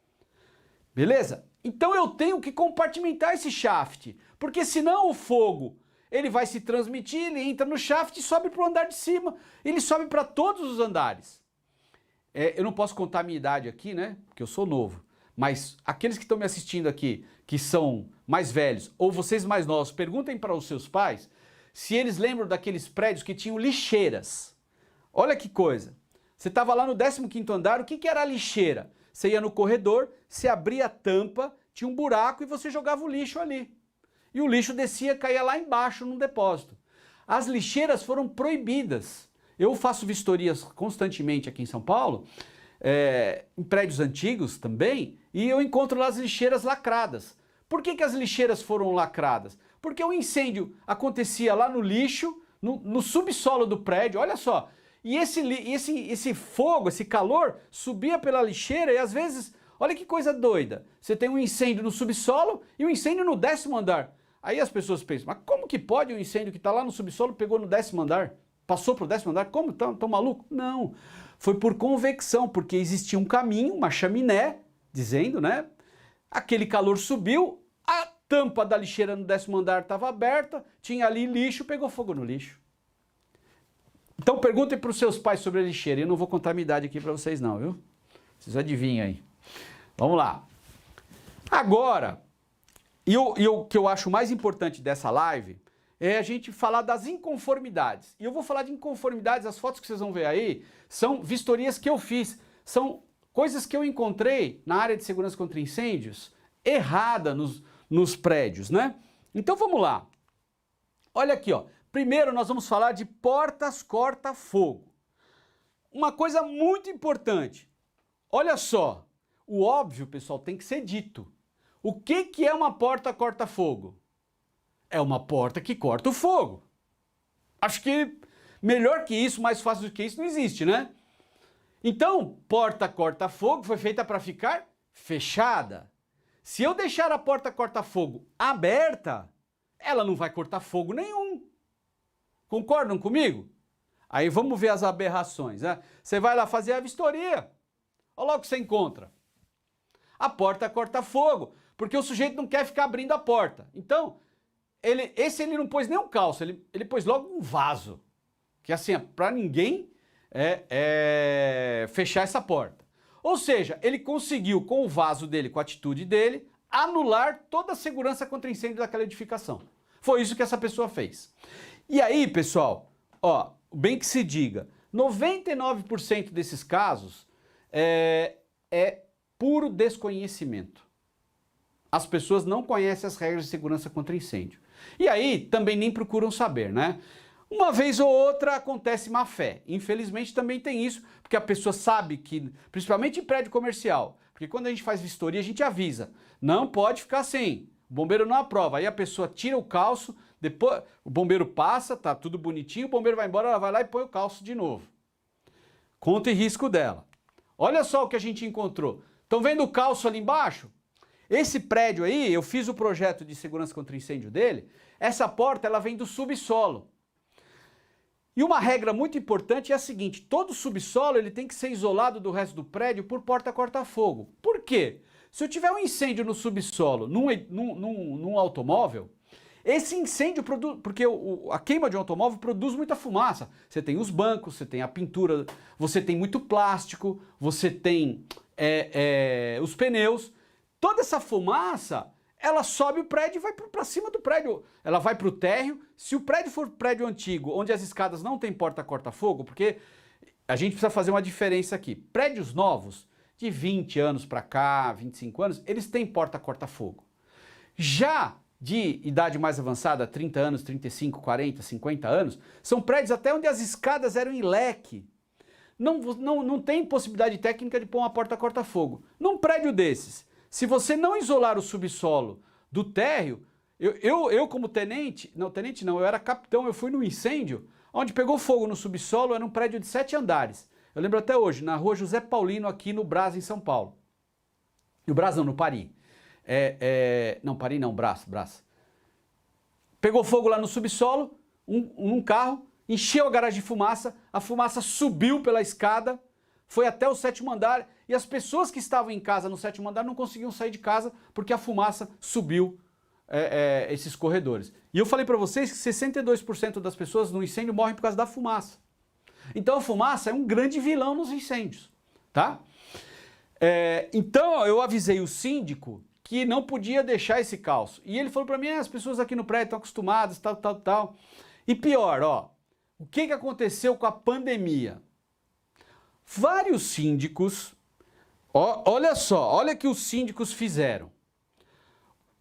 Beleza? Então eu tenho que compartimentar esse shaft, porque senão o fogo ele vai se transmitir, ele entra no shaft e sobe para o andar de cima. Ele sobe para todos os andares. Eu não posso contar a minha idade aqui, né? Porque eu sou novo. Mas aqueles que estão me assistindo aqui, que são mais velhos, ou vocês mais novos, perguntem para os seus pais se eles lembram daqueles prédios que tinham lixeiras. Olha que coisa. Você estava lá no 15º andar, o que era a lixeira? Você ia no corredor, você abria a tampa, tinha um buraco e você jogava o lixo ali. E o lixo descia, caía lá embaixo num depósito. As lixeiras foram proibidas. Eu faço vistorias constantemente aqui em São Paulo, em prédios antigos também, e eu encontro lá as lixeiras lacradas. Por que as lixeiras foram lacradas? Porque o incêndio acontecia lá no lixo, no subsolo do prédio, olha só. E esse fogo, esse calor, subia pela lixeira e às vezes, olha que coisa doida. Você tem um incêndio no subsolo e um incêndio no 10º andar. Aí as pessoas pensam, mas como que pode um incêndio que está lá no subsolo pegou no 10º andar? Passou para o 10º andar? Como? Tão maluco? Não. Foi por convecção, porque existia um caminho, uma chaminé, dizendo, né? Aquele calor subiu, a tampa da lixeira no 10º andar estava aberta, tinha ali lixo, pegou fogo no lixo. Então perguntem para os seus pais sobre a lixeira. Eu não vou contar a minha idade aqui para vocês não, viu? Vocês adivinham aí. Vamos lá. Agora, o que eu acho mais importante dessa live é a gente falar das inconformidades. E eu vou falar de inconformidades, as fotos que vocês vão ver aí são vistorias que eu fiz, são coisas que eu encontrei na área de segurança contra incêndios errada nos prédios, né? Então vamos lá. Olha aqui, ó. Primeiro nós vamos falar de portas corta-fogo. Uma coisa muito importante. Olha só, o óbvio, pessoal, tem que ser dito. O que é uma porta corta-fogo? É uma porta que corta o fogo. Acho que melhor que isso, mais fácil do que isso, não existe, né? Então, porta corta-fogo foi feita para ficar fechada. Se eu deixar a porta corta-fogo aberta, ela não vai cortar fogo nenhum. Concordam comigo? Aí vamos ver as aberrações, né? Você vai lá fazer a vistoria. Olha lá o que você encontra. A porta corta fogo, porque o sujeito não quer ficar abrindo a porta. Então, ele não pôs nem um calço, ele pôs logo um vaso. Que assim, para ninguém fechar essa porta. Ou seja, ele conseguiu, com o vaso dele, com a atitude dele, anular toda a segurança contra incêndio daquela edificação. Foi isso que essa pessoa fez. E aí, pessoal, ó, bem que se diga, 99% desses casos é puro desconhecimento. As pessoas não conhecem as regras de segurança contra incêndio. E aí, também nem procuram saber, né? Uma vez ou outra acontece má fé. Infelizmente também tem isso, porque a pessoa sabe que, principalmente em prédio comercial, porque quando a gente faz vistoria a gente avisa, não pode ficar assim, o bombeiro não aprova. Aí a pessoa tira o calço, depois o bombeiro passa, tá tudo bonitinho, o bombeiro vai embora, ela vai lá e põe o calço de novo. Conta e risco dela. Olha só o que a gente encontrou. Estão vendo o calço ali embaixo? Esse prédio aí, eu fiz o projeto de segurança contra incêndio dele, essa porta ela vem do subsolo. E uma regra muito importante é a seguinte, todo subsolo ele tem que ser isolado do resto do prédio por porta corta-fogo. Por quê? Se eu tiver um incêndio no subsolo, num automóvel, esse incêndio produz, porque a queima de um automóvel produz muita fumaça. Você tem os bancos, você tem a pintura, você tem muito plástico, você tem os pneus. Toda essa fumaça, ela sobe o prédio e vai para cima do prédio. Ela vai para o térreo. Se o prédio for prédio antigo, onde as escadas não tem porta corta-fogo, porque a gente precisa fazer uma diferença aqui. Prédios novos, de 20 anos para cá, 25 anos, eles têm porta corta-fogo. Já de idade mais avançada, 30 anos, 35, 40, 50 anos, são prédios até onde as escadas eram em leque. Não tem possibilidade técnica de pôr uma porta corta-fogo. Num prédio desses, se você não isolar o subsolo do térreo, eu como tenente, eu era capitão, eu fui num incêndio, onde pegou fogo no subsolo, era um prédio de 7 andares. Eu lembro até hoje, na rua José Paulino, aqui no Brás, em São Paulo. No Brás não, no Paris. Não, Paris não, Brás. Pegou fogo lá no subsolo, um carro, encheu a garagem de fumaça, a fumaça subiu pela escada, foi até o 7º andar e as pessoas que estavam em casa no 7º andar não conseguiam sair de casa porque a fumaça subiu esses corredores. E eu falei para vocês que 62% das pessoas no incêndio morrem por causa da fumaça. Então a fumaça é um grande vilão nos incêndios, tá? Então eu avisei o síndico que não podia deixar esse calço. E ele falou para mim, as pessoas aqui no prédio estão acostumadas, tal. E pior, ó, o que aconteceu com a pandemia? Vários síndicos, olha só, olha o que os síndicos fizeram.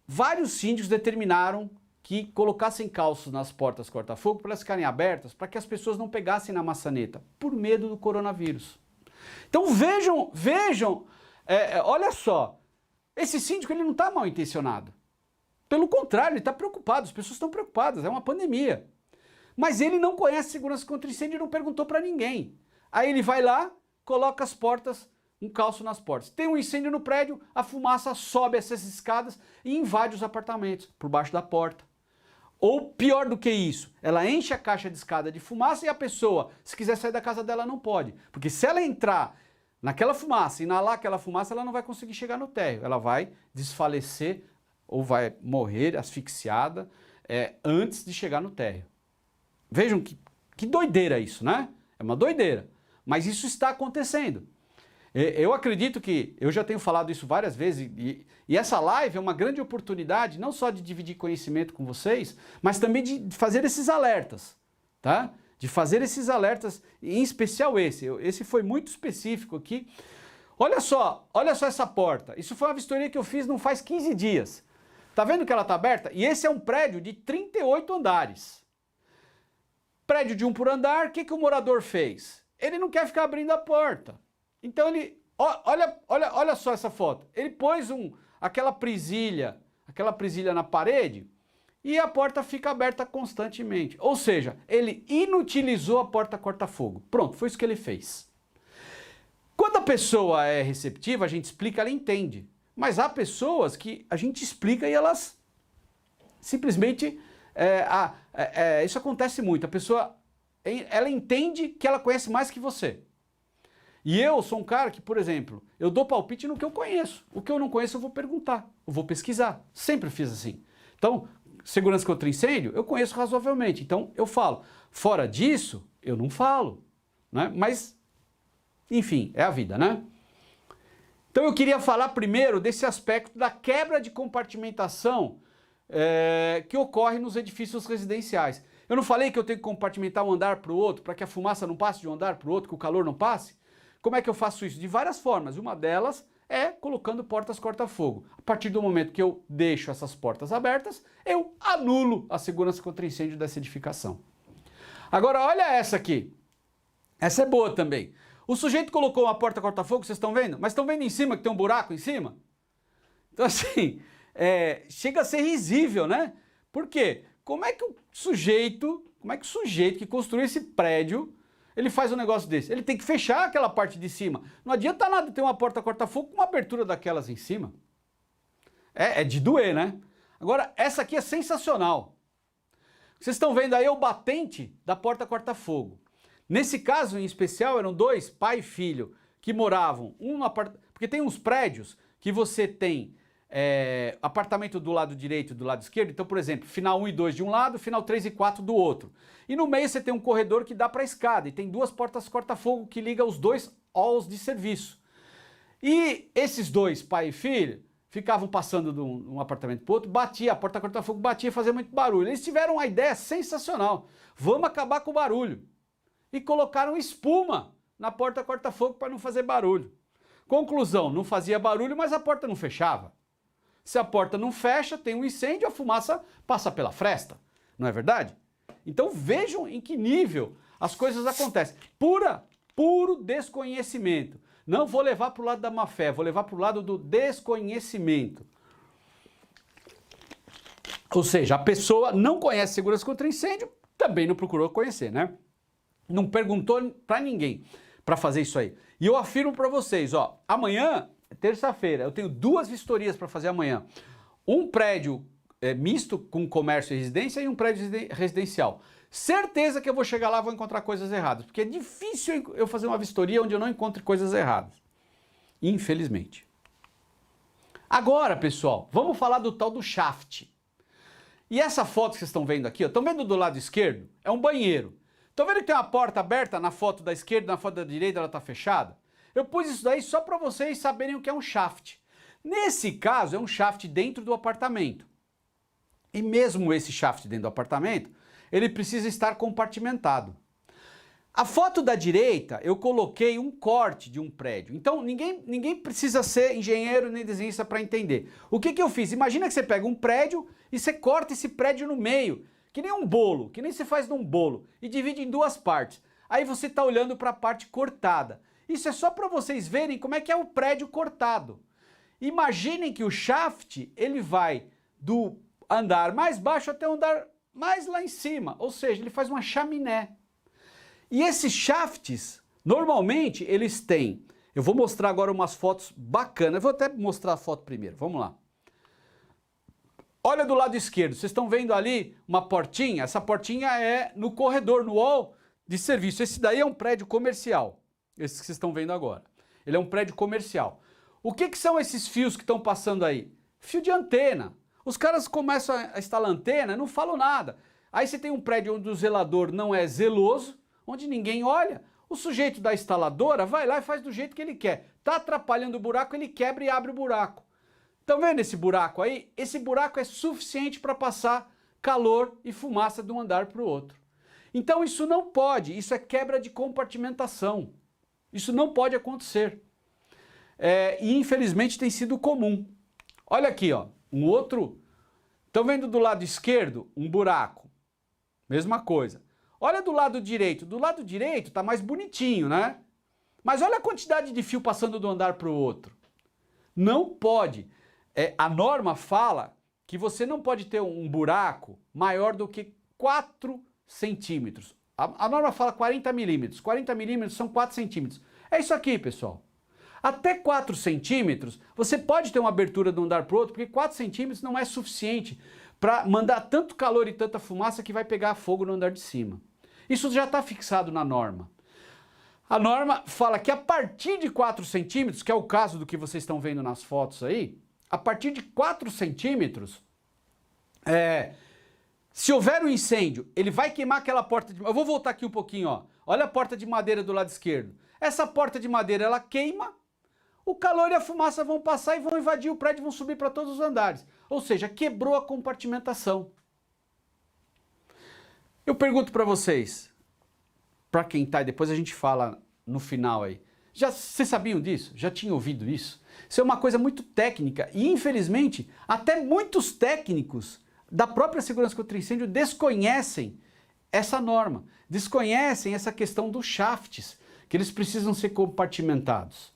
Vários síndicos determinaram que colocassem calços nas portas corta-fogo para elas ficarem abertas, para que as pessoas não pegassem na maçaneta, por medo do coronavírus. Então vejam, olha só, esse síndico ele não está mal intencionado. Pelo contrário, ele está preocupado, as pessoas estão preocupadas, é uma pandemia. Mas ele não conhece segurança contra incêndio e não perguntou para ninguém. Aí ele vai lá, coloca as portas, um calço nas portas. Tem um incêndio no prédio, a fumaça sobe essas escadas e invade os apartamentos, por baixo da porta. Ou pior do que isso, ela enche a caixa de escada de fumaça e a pessoa, se quiser sair da casa dela, não pode. Porque se ela entrar naquela fumaça, inalar aquela fumaça, ela não vai conseguir chegar no térreo. Ela vai desfalecer ou vai morrer asfixiada antes de chegar no térreo. Vejam que doideira isso, né? É uma doideira. Mas isso está acontecendo. Eu acredito que, eu já tenho falado isso várias vezes, e essa live é uma grande oportunidade, não só de dividir conhecimento com vocês, mas também de fazer esses alertas, tá? De fazer esses alertas, em especial esse foi muito específico aqui. Olha só essa porta, isso foi uma vistoria que eu fiz não faz 15 dias. Tá vendo que ela tá aberta? E esse é um prédio de 38 andares. Prédio de 1 por andar, o que o morador fez? Ele não quer ficar abrindo a porta. Então ele, olha só essa foto, ele pôs aquela presilha na parede e a porta fica aberta constantemente. Ou seja, ele inutilizou a porta corta-fogo. Pronto, foi isso que ele fez. Quando a pessoa é receptiva, a gente explica, ela entende. Mas há pessoas que a gente explica e elas simplesmente, isso acontece muito, a pessoa, ela entende que ela conhece mais que você. E eu sou um cara que, por exemplo, eu dou palpite no que eu conheço. O que eu não conheço eu vou perguntar, eu vou pesquisar. Sempre fiz assim. Então, segurança contra incêndio, eu conheço razoavelmente. Então, eu falo. Fora disso, eu não falo. Né? Mas, enfim, é a vida, né? Então eu queria falar primeiro desse aspecto da quebra de compartimentação que ocorre nos edifícios residenciais. Eu não falei que eu tenho que compartimentar um andar para o outro, para que a fumaça não passe de um andar para o outro, que o calor não passe? Como é que eu faço isso? De várias formas. Uma delas é colocando portas corta-fogo. A partir do momento que eu deixo essas portas abertas, eu anulo a segurança contra incêndio dessa edificação. Agora, olha essa aqui. Essa é boa também. O sujeito colocou uma porta corta-fogo, vocês estão vendo? Mas estão vendo em cima que tem um buraco em cima? Então, assim, chega a ser risível, né? Por quê? Como é que o sujeito que construiu esse prédio, ele faz um negócio desse? Ele tem que fechar aquela parte de cima. Não adianta nada ter uma porta corta-fogo com uma abertura daquelas em cima. É de doer, né? Agora, essa aqui é sensacional. Vocês estão vendo aí o batente da porta corta-fogo. Nesse caso, em especial, eram dois, pai e filho, que moravam, porque tem uns prédios que você tem apartamento do lado direito e do lado esquerdo. Então, por exemplo, final 1 e 2 de um lado, final 3 e 4 do outro. E no meio você tem um corredor que dá para a escada e tem duas portas corta-fogo que ligam os dois halls de serviço. E esses dois, pai e filho, ficavam passando de um apartamento para o outro, batia, a porta corta-fogo batia e fazia muito barulho. Eles tiveram uma ideia sensacional. Vamos acabar com o barulho. E colocaram espuma na porta corta-fogo para não fazer barulho. Conclusão, não fazia barulho, mas a porta não fechava. Se a porta não fecha, tem um incêndio, a fumaça passa pela fresta. Não é verdade? Então vejam em que nível as coisas acontecem. Puro desconhecimento. Não vou levar para o lado da má-fé, vou levar para o lado do desconhecimento. Ou seja, a pessoa não conhece segurança contra incêndio, também não procurou conhecer, né? Não perguntou para ninguém para fazer isso aí. E eu afirmo para vocês, ó, amanhã, terça-feira, eu tenho 2 vistorias para fazer amanhã. Um prédio misto com comércio e residência e um prédio residencial. Certeza que eu vou chegar lá e vou encontrar coisas erradas, porque é difícil eu fazer uma vistoria onde eu não encontre coisas erradas. Infelizmente. Agora, pessoal, vamos falar do tal do shaft. E essa foto que vocês estão vendo aqui, estão vendo do lado esquerdo? É um banheiro. Estão vendo que tem uma porta aberta na foto da esquerda, na foto da direita ela está fechada? Eu pus isso daí só para vocês saberem o que é um shaft. Nesse caso, é um shaft dentro do apartamento. E mesmo esse shaft dentro do apartamento, ele precisa estar compartimentado. A foto da direita, eu coloquei um corte de um prédio. Então, ninguém precisa ser engenheiro nem desenhista para entender. O que eu fiz? Imagina que você pega um prédio e você corta esse prédio no meio, que nem um bolo, que nem se faz num bolo, e divide em 2 partes. Aí você está olhando para a parte cortada. Isso é só para vocês verem como é que é o prédio cortado. Imaginem que o shaft, ele vai do andar mais baixo até o andar mais lá em cima, ou seja, ele faz uma chaminé. E esses shafts, normalmente, eles têm... Eu vou mostrar agora umas fotos bacanas. Eu vou até mostrar a foto primeiro, vamos lá. Olha do lado esquerdo, vocês estão vendo ali uma portinha? Essa portinha é no corredor, no hall de serviço. Esse daí é um prédio comercial, esse que vocês estão vendo agora. Ele é um prédio comercial. O que são esses fios que estão passando aí? Fio de antena. Os caras começam a instalar antena e não falam nada. Aí você tem um prédio onde o zelador não é zeloso, onde ninguém olha. O sujeito da instaladora vai lá e faz do jeito que ele quer. Tá atrapalhando o buraco, ele quebra e abre o buraco. Estão vendo esse buraco aí? Esse buraco é suficiente para passar calor e fumaça de um andar para o outro. Então isso não pode, isso é quebra de compartimentação. Isso não pode acontecer. E infelizmente tem sido comum. Olha aqui, ó, um outro. Estão vendo do lado esquerdo um buraco? Mesma coisa. Olha do lado direito. Do lado direito está mais bonitinho, né? Mas olha a quantidade de fio passando do andar para o outro. Não pode. A norma fala que você não pode ter um buraco maior do que 4 centímetros. A norma fala 40 milímetros. 40 milímetros são 4 centímetros. É isso aqui, pessoal. Até 4 centímetros, você pode ter uma abertura de um andar para o outro, porque 4 centímetros não é suficiente para mandar tanto calor e tanta fumaça que vai pegar fogo no andar de cima. Isso já está fixado na norma. A norma fala que a partir de 4 centímetros, que é o caso do que vocês estão vendo nas fotos aí, a partir de 4 centímetros, se houver um incêndio, ele vai queimar aquela porta de... Eu vou voltar aqui um pouquinho, ó. Olha a porta de madeira do lado esquerdo. Essa porta de madeira, ela queima, o calor e a fumaça vão passar e vão invadir o prédio e vão subir para todos os andares. Ou seja, quebrou a compartimentação. Eu pergunto para vocês, para quem tá, e depois a gente fala no final aí, vocês sabiam disso? Já tinham ouvido isso? Isso é uma coisa muito técnica e, infelizmente, até muitos técnicos da própria segurança contra incêndio desconhecem essa norma, desconhecem essa questão dos shafts, que eles precisam ser compartimentados.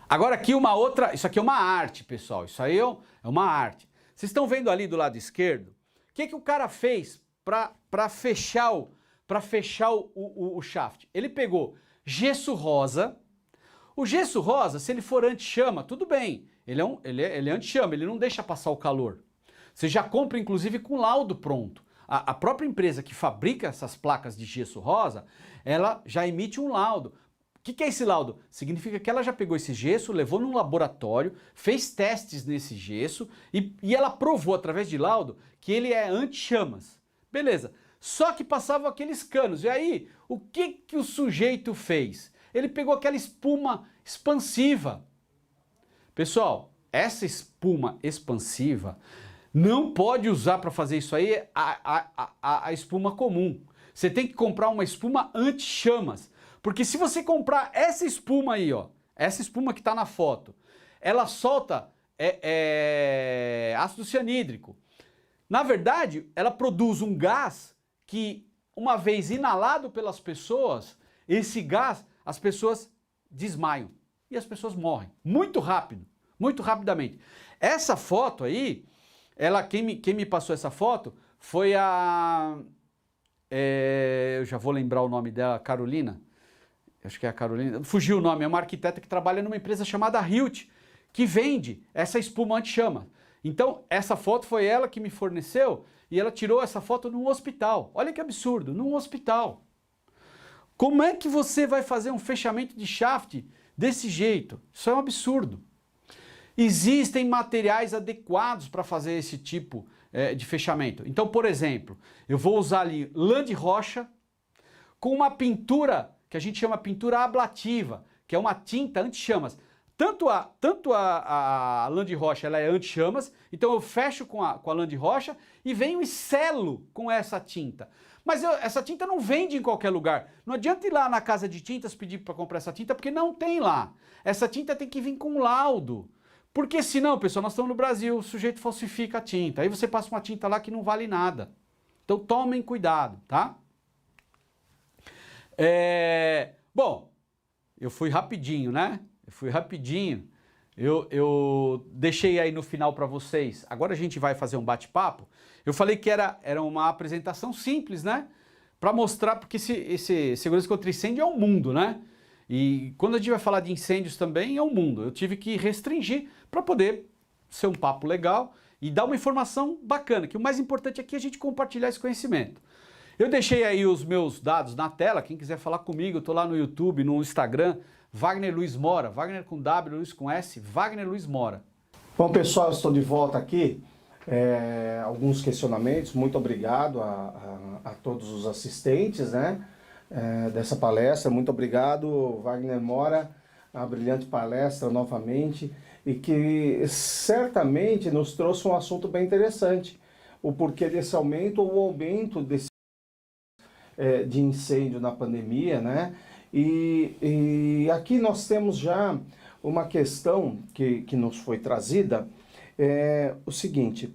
Agora aqui uma outra, isso aqui é uma arte, pessoal, isso aí é uma arte. Vocês estão vendo ali do lado esquerdo? O que o cara fez para fechar o shaft? Ele pegou gesso rosa. O gesso rosa, se ele for anti-chama, tudo bem, ele é anti-chama, ele não deixa passar o calor. Você já compra inclusive com laudo pronto. A própria empresa que fabrica essas placas de gesso rosa, ela já emite um laudo. O que é esse laudo? Significa que ela já pegou esse gesso, levou num laboratório, fez testes nesse gesso e ela provou através de laudo que ele é anti-chamas. Beleza. Só que passavam aqueles canos. E aí, o que o sujeito fez? Ele pegou aquela espuma expansiva. Pessoal, essa espuma expansiva não pode usar para fazer isso aí a espuma comum. Você tem que comprar uma espuma anti-chamas. Porque se você comprar essa espuma aí, ó, essa espuma que está na foto, ela solta ácido cianídrico. Na verdade, ela produz um gás que, uma vez inalado pelas pessoas, esse gás, as pessoas desmaiam e as pessoas morrem. Muito rápido, muito rapidamente. Essa foto aí, quem me passou essa foto foi eu já vou lembrar o nome dela, Carolina. Acho que é a Carolina. Fugiu o nome, é uma arquiteta que trabalha numa empresa chamada Hilt, que vende essa espuma anti-chama. Então, essa foto foi ela que me forneceu e ela tirou essa foto num hospital. Olha que absurdo, num hospital. Como é que você vai fazer um fechamento de shaft desse jeito? Isso é um absurdo. Existem materiais adequados para fazer esse tipo de fechamento. Então, por exemplo, eu vou usar ali lã de rocha com uma pintura que a gente chama pintura ablativa, que é uma tinta anti-chamas. Tanto a lã de rocha ela é anti-chamas, então eu fecho com a lã de rocha e venho e selo com essa tinta. Mas essa tinta não vende em qualquer lugar. Não adianta ir lá na casa de tintas pedir para comprar essa tinta, porque não tem lá. Essa tinta tem que vir com laudo. Porque senão, pessoal, nós estamos no Brasil, o sujeito falsifica a tinta. Aí você passa uma tinta lá que não vale nada. Então tomem cuidado, tá? Bom, eu fui rapidinho, né? Eu deixei aí no final para vocês. Agora a gente vai fazer um bate-papo. Eu falei que era uma apresentação simples, né? Para mostrar, porque esse segurança contra incêndio é um mundo, né? E quando a gente vai falar de incêndios também é um mundo. Eu tive que restringir para poder ser um papo legal e dar uma informação bacana, que o mais importante aqui é a gente compartilhar esse conhecimento. Eu deixei aí os meus dados na tela, quem quiser falar comigo, eu estou lá no YouTube, no Instagram, Wagner Luiz Mora, Wagner com W, Luiz com S, Wagner Luiz Mora. Bom, pessoal, eu estou de volta aqui. Alguns questionamentos, muito obrigado a todos os assistentes, né, dessa palestra. Muito obrigado, Wagner Mora, a brilhante palestra novamente, e que certamente nos trouxe um assunto bem interessante. O porquê desse aumento ou o aumento de incêndio na pandemia, né? E aqui nós temos já uma questão que nos foi trazida, o seguinte.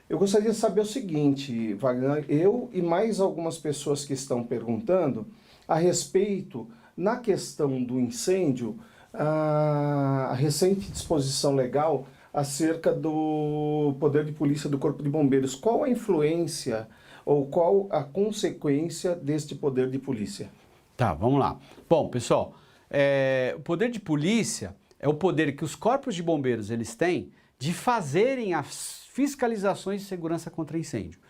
Eu gostaria de saber o seguinte, Wagner, eu e mais algumas pessoas que estão perguntando a respeito, na questão do incêndio, a recente disposição legal acerca do poder de polícia do Corpo de Bombeiros. Qual a influência ou qual a consequência deste poder de polícia? Tá, vamos lá. Bom, pessoal, o poder de polícia é o poder que os corpos de bombeiros eles têm de fazerem as fiscalizações de segurança contra incêndio.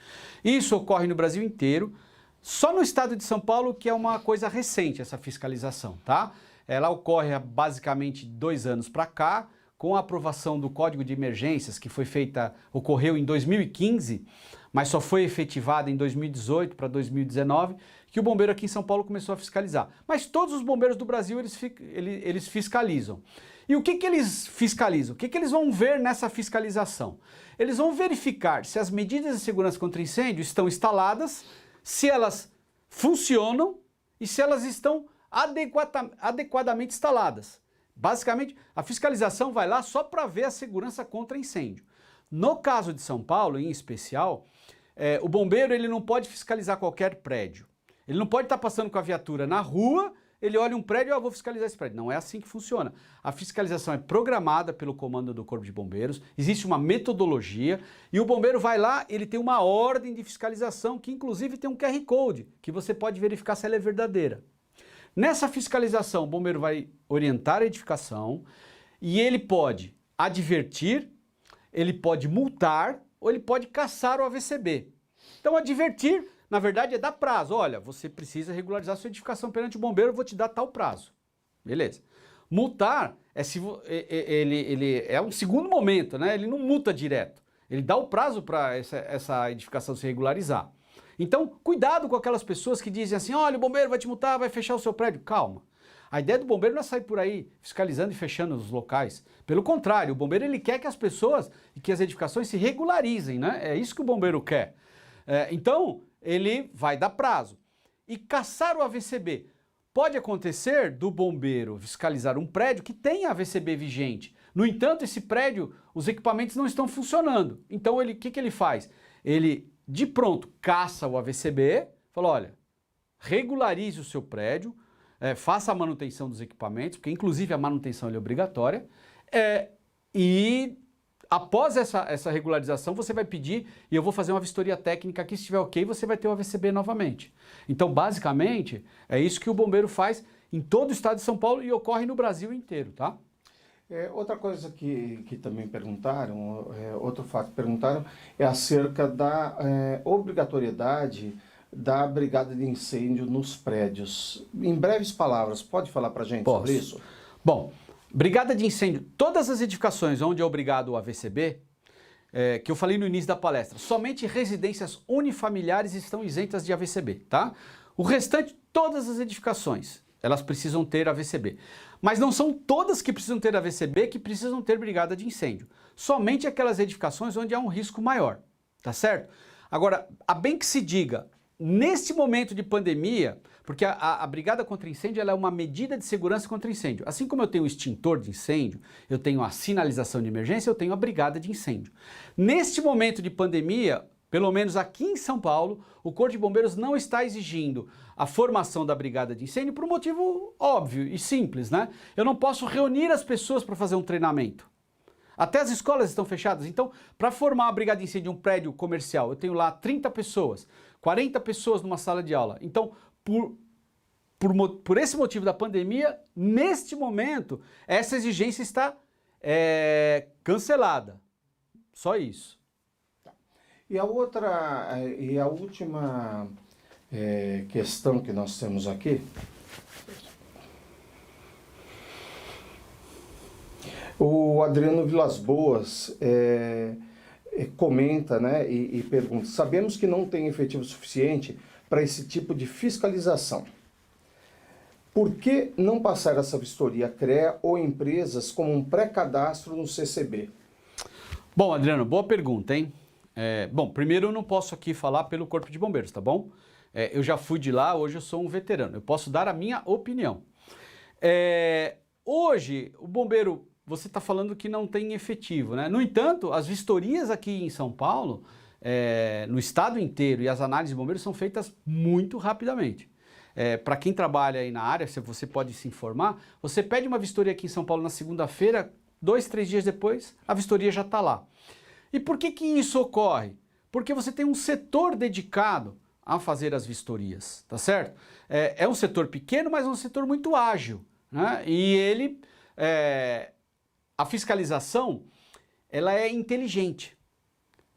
Isso ocorre no Brasil inteiro, só no estado de São Paulo que é uma coisa recente essa fiscalização, tá? Ela ocorre há basicamente 2 anos para cá, com a aprovação do Código de Emergências, que ocorreu em 2015, mas só foi efetivada em 2018 para 2019, que o bombeiro aqui em São Paulo começou a fiscalizar. Mas todos os bombeiros do Brasil, eles fiscalizam. E o que eles fiscalizam? O que eles vão ver nessa fiscalização? Eles vão verificar se as medidas de segurança contra incêndio estão instaladas, se elas funcionam e se elas estão adequadamente instaladas. Basicamente, a fiscalização vai lá só para ver a segurança contra incêndio. No caso de São Paulo, em especial, o bombeiro ele não pode fiscalizar qualquer prédio. Ele não pode estar passando com a viatura na rua, ele olha um prédio e vou fiscalizar esse prédio. Não é assim que funciona. A fiscalização é programada pelo comando do Corpo de Bombeiros, existe uma metodologia e o bombeiro vai lá, ele tem uma ordem de fiscalização que inclusive tem um QR Code, que você pode verificar se ela é verdadeira. Nessa fiscalização, o bombeiro vai orientar a edificação e ele pode advertir, ele pode multar ou ele pode cassar o AVCB. Então, advertir, na verdade, é dar prazo. Olha, você precisa regularizar sua edificação perante o bombeiro, eu vou te dar tal prazo. Beleza. Multar ele é um segundo momento, né? Ele não multa direto. Ele dá o prazo para essa edificação se regularizar. Então, cuidado com aquelas pessoas que dizem assim, olha, o bombeiro vai te multar, vai fechar o seu prédio. Calma. A ideia do bombeiro não é sair por aí fiscalizando e fechando os locais. Pelo contrário, o bombeiro ele quer que as pessoas e que as edificações se regularizem, né? É isso que o bombeiro quer. Então, ele vai dar prazo. E cassar o AVCB. Pode acontecer do bombeiro fiscalizar um prédio que tem AVCB vigente. No entanto, esse prédio, os equipamentos não estão funcionando. Então, o que ele faz? Ele, de pronto, caça o AVCB, fala, olha, regularize o seu prédio, faça a manutenção dos equipamentos, porque inclusive a manutenção é obrigatória, e após essa regularização você vai pedir, e eu vou fazer uma vistoria técnica aqui, se estiver ok, você vai ter o AVCB novamente. Então, basicamente, é isso que o bombeiro faz em todo o estado de São Paulo e ocorre no Brasil inteiro, tá? Outra coisa que também perguntaram, outro fato que perguntaram, é acerca da obrigatoriedade da brigada de incêndio nos prédios. Em breves palavras, pode falar para a gente sobre isso? Bom, brigada de incêndio, todas as edificações onde é obrigado o AVCB, que eu falei no início da palestra, somente residências unifamiliares estão isentas de AVCB, tá? O restante, todas as edificações, elas precisam ter AVCB. Mas não são todas que precisam ter AVCB que precisam ter brigada de incêndio. Somente aquelas edificações onde há um risco maior, tá certo? Agora, a bem que se diga, neste momento de pandemia, porque a brigada contra incêndio ela é uma medida de segurança contra incêndio. Assim como eu tenho o extintor de incêndio, eu tenho a sinalização de emergência, eu tenho a brigada de incêndio. Neste momento de pandemia, pelo menos aqui em São Paulo, o Corpo de Bombeiros não está exigindo a formação da brigada de incêndio por um motivo óbvio e simples, né? Eu não posso reunir as pessoas para fazer um treinamento. Até as escolas estão fechadas, então, para formar uma brigada de incêndio em um prédio comercial, eu tenho lá 30 pessoas, 40 pessoas numa sala de aula. Então, por esse motivo da pandemia, neste momento, essa exigência está cancelada. Só isso. E a última questão que nós temos aqui, o Adriano Vilas Boas comenta, né, e pergunta, sabemos que não tem efetivo suficiente para esse tipo de fiscalização. Por que não passar essa vistoria CREA ou empresas como um pré-cadastro no CCB? Bom, Adriano, boa pergunta, hein? Bom, primeiro eu não posso aqui falar pelo Corpo de Bombeiros, tá bom? Eu já fui de lá, hoje eu sou um veterano, eu posso dar a minha opinião. Hoje, o bombeiro, você está falando que não tem efetivo, né? No entanto, as vistorias aqui em São Paulo, no estado inteiro, e as análises de bombeiros são feitas muito rapidamente. Para quem trabalha aí na área, se você pode se informar, você pede uma vistoria aqui em São Paulo na segunda-feira, 2, 3 dias depois, a vistoria já está lá. E por que que isso ocorre? Porque você tem um setor dedicado a fazer as vistorias, tá certo? É um setor pequeno, mas é um setor muito ágil, né? E a fiscalização, ela é inteligente.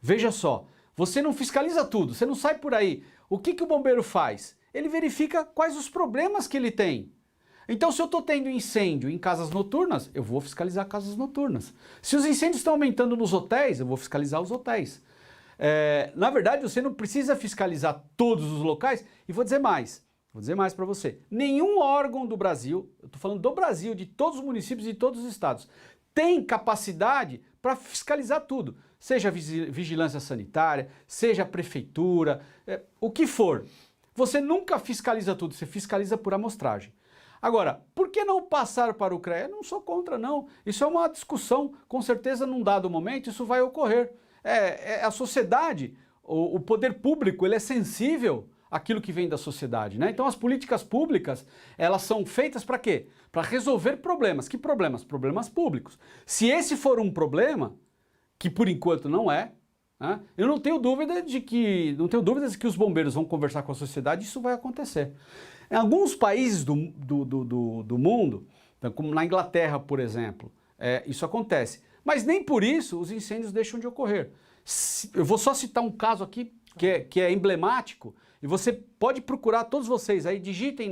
Veja só, você não fiscaliza tudo, você não sai por aí. O que que o bombeiro faz? Ele verifica quais os problemas que ele tem. Então, se eu estou tendo incêndio em casas noturnas, eu vou fiscalizar casas noturnas. Se os incêndios estão aumentando nos hotéis, eu vou fiscalizar os hotéis. Na verdade, você não precisa fiscalizar todos os locais, e vou dizer mais para você. Nenhum órgão do Brasil, eu estou falando do Brasil, de todos os municípios e de todos os estados, tem capacidade para fiscalizar tudo. Seja a vigilância sanitária, seja a prefeitura, o que for. Você nunca fiscaliza tudo, você fiscaliza por amostragem. Agora, por que não passar para o CREA? Eu não sou contra, não. Isso é uma discussão, com certeza num dado momento isso vai ocorrer. A sociedade, o poder público, ele é sensível àquilo que vem da sociedade, né? Então as políticas públicas, elas são feitas para quê? Para resolver problemas. Que problemas? Problemas públicos. Se esse for um problema, que por enquanto não é, né? Eu não tenho dúvidas de que os bombeiros vão conversar com a sociedade, isso vai acontecer. Em alguns países do mundo, então, como na Inglaterra, por exemplo, isso acontece. Mas nem por isso os incêndios deixam de ocorrer. Eu vou só citar um caso aqui que é emblemático, e você pode procurar, todos vocês aí, digitem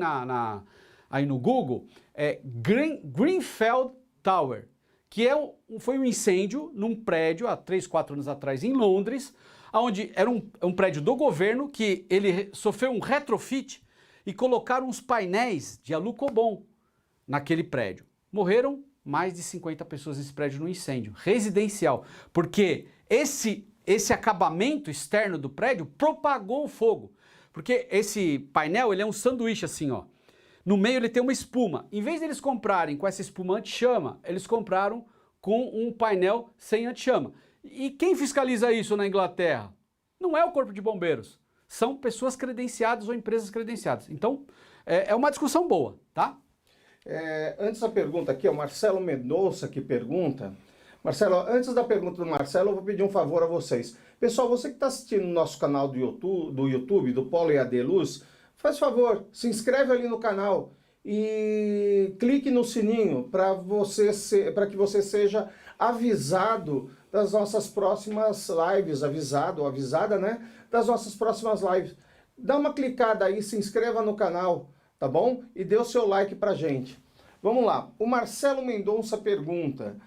aí no Google, Grenfell Tower, que foi um incêndio num prédio há 3, 4 anos atrás em Londres, onde era um prédio do governo que ele sofreu um retrofit e colocaram uns painéis de alucobom naquele prédio. Morreram mais de 50 pessoas nesse prédio no incêndio residencial, porque esse acabamento externo do prédio propagou o fogo. Porque esse painel, ele é um sanduíche assim, ó. No meio ele tem uma espuma. Em vez de eles comprarem com essa espuma anti-chama, eles compraram com um painel sem anti-chama. E quem fiscaliza isso na Inglaterra? Não é o Corpo de Bombeiros. São pessoas credenciadas ou empresas credenciadas. Então, é uma discussão boa, tá? Antes da pergunta aqui, é o Marcelo Mendonça que pergunta. Marcelo, antes da pergunta do Marcelo, eu vou pedir um favor a vocês. Pessoal, você que está assistindo o nosso canal do YouTube, do Polo EAD Luz, faz favor, se inscreve ali no canal e clique no sininho para que você seja avisado das nossas próximas lives, avisado ou avisada, né? Das nossas próximas lives. Dá uma clicada aí, se inscreva no canal, tá bom? E dê o seu like pra gente. Vamos lá, o Marcelo Mendonça pergunta...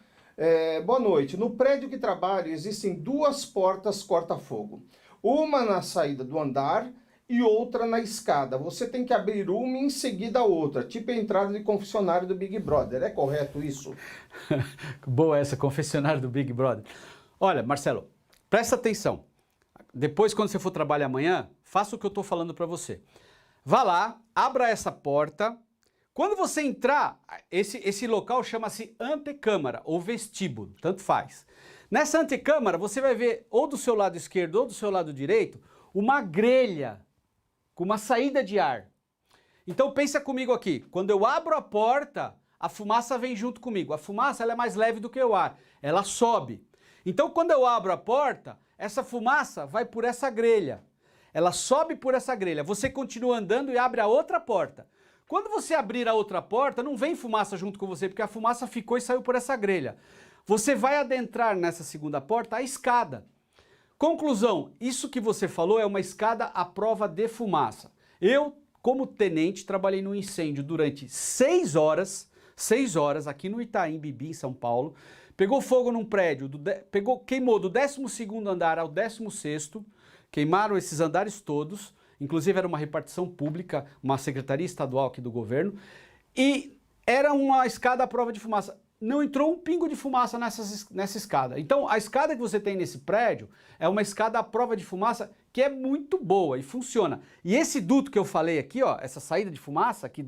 boa noite. No prédio que trabalho existem 2 portas corta-fogo. Uma na saída do andar e outra na escada. Você tem que abrir uma e em seguida a outra, tipo a entrada de confessionário do Big Brother. É correto isso? Boa essa, confessionário do Big Brother. Olha, Marcelo, presta atenção. Depois, quando você for trabalhar amanhã, faça o que eu estou falando para você. Vá lá, abra essa porta. Quando você entrar, esse local chama-se antecâmara ou vestíbulo, tanto faz. Nessa antecâmara, você vai ver ou do seu lado esquerdo ou do seu lado direito uma grelha com uma saída de ar. Então pensa comigo aqui, quando eu abro a porta, a fumaça vem junto comigo. A fumaça ela é mais leve do que o ar, ela sobe. Então quando eu abro a porta, essa fumaça vai por essa grelha. Ela sobe por essa grelha, você continua andando e abre a outra porta. Quando você abrir a outra porta, não vem fumaça junto com você, porque a fumaça ficou e saiu por essa grelha. Você vai adentrar nessa segunda porta a escada. Conclusão, isso que você falou é uma escada à prova de fumaça. Eu, como tenente, trabalhei no incêndio durante 6 horas aqui no Itaim Bibi, em São Paulo. Pegou fogo num prédio, queimou do 12º andar ao 16º, queimaram esses andares todos. Inclusive era uma repartição pública, uma secretaria estadual aqui do governo, e era uma escada à prova de fumaça. Não entrou um pingo de fumaça nessa escada. Então a escada que você tem nesse prédio é uma escada à prova de fumaça que é muito boa e funciona. E esse duto que eu falei aqui, ó, essa saída de fumaça aqui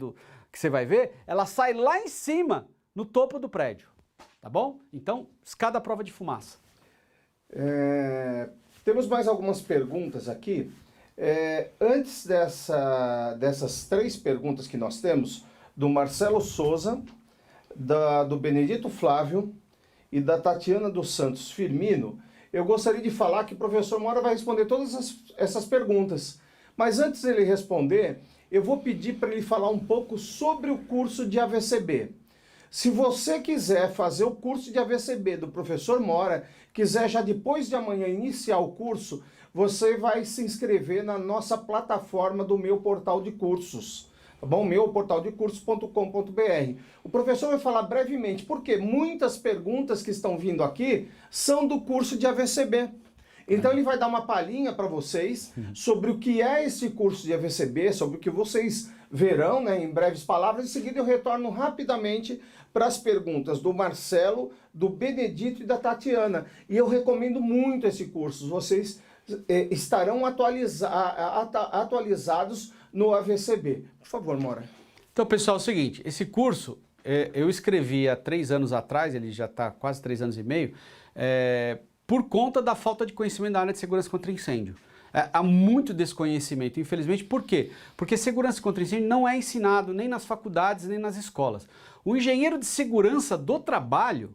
que você vai ver, ela sai lá em cima, no topo do prédio, tá bom? Então, escada à prova de fumaça. Temos mais algumas perguntas aqui. Antes dessas 3 perguntas que nós temos, do Marcelo Souza, do Benedito Flávio e da Tatiana dos Santos Firmino, eu gostaria de falar que o professor Mora vai responder todas essas perguntas. Mas antes dele responder, eu vou pedir para ele falar um pouco sobre o curso de AVCB. Se você quiser fazer o curso de AVCB do professor Mora, quiser já depois de amanhã iniciar o curso, você vai se inscrever na nossa plataforma do Meu Portal de Cursos, tá bom? meuportaldecursos.com.br. O professor vai falar brevemente, porque muitas perguntas que estão vindo aqui são do curso de AVCB. Então ele vai dar uma palhinha para vocês sobre o que é esse curso de AVCB, sobre o que vocês verão, né, em breves palavras. Em seguida eu retorno rapidamente para as perguntas do Marcelo, do Benedito e da Tatiana. E eu recomendo muito esse curso. Vocês estarão atualizados no AVCB. Por favor, Mora. Então, pessoal, é o seguinte, esse curso eu escrevi há 3 anos atrás, ele já está quase 3 anos e meio, por conta da falta de conhecimento da área de segurança contra incêndio. Há muito desconhecimento, infelizmente. Por quê? Porque segurança contra incêndio não é ensinado nem nas faculdades, nem nas escolas. O engenheiro de segurança do trabalho,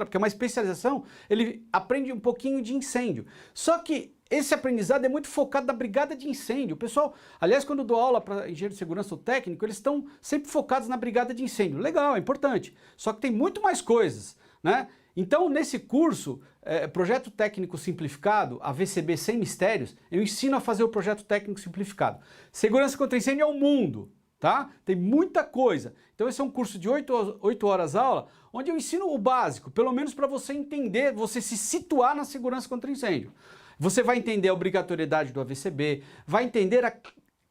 que é uma especialização, ele aprende um pouquinho de incêndio. Só que esse aprendizado é muito focado na brigada de incêndio. O pessoal, aliás, quando eu dou aula para engenheiro de segurança ou técnico, eles estão sempre focados na brigada de incêndio. Legal, é importante. Só que tem muito mais coisas, né? Então, nesse curso, Projeto Técnico Simplificado, AVCB Sem Mistérios, eu ensino a fazer o Projeto Técnico Simplificado. Segurança contra incêndio é o mundo, tá? Tem muita coisa. Então, esse é um curso de 8 horas aula, onde eu ensino o básico, pelo menos para você entender, você se situar na segurança contra incêndio. Você vai entender a obrigatoriedade do AVCB, vai entender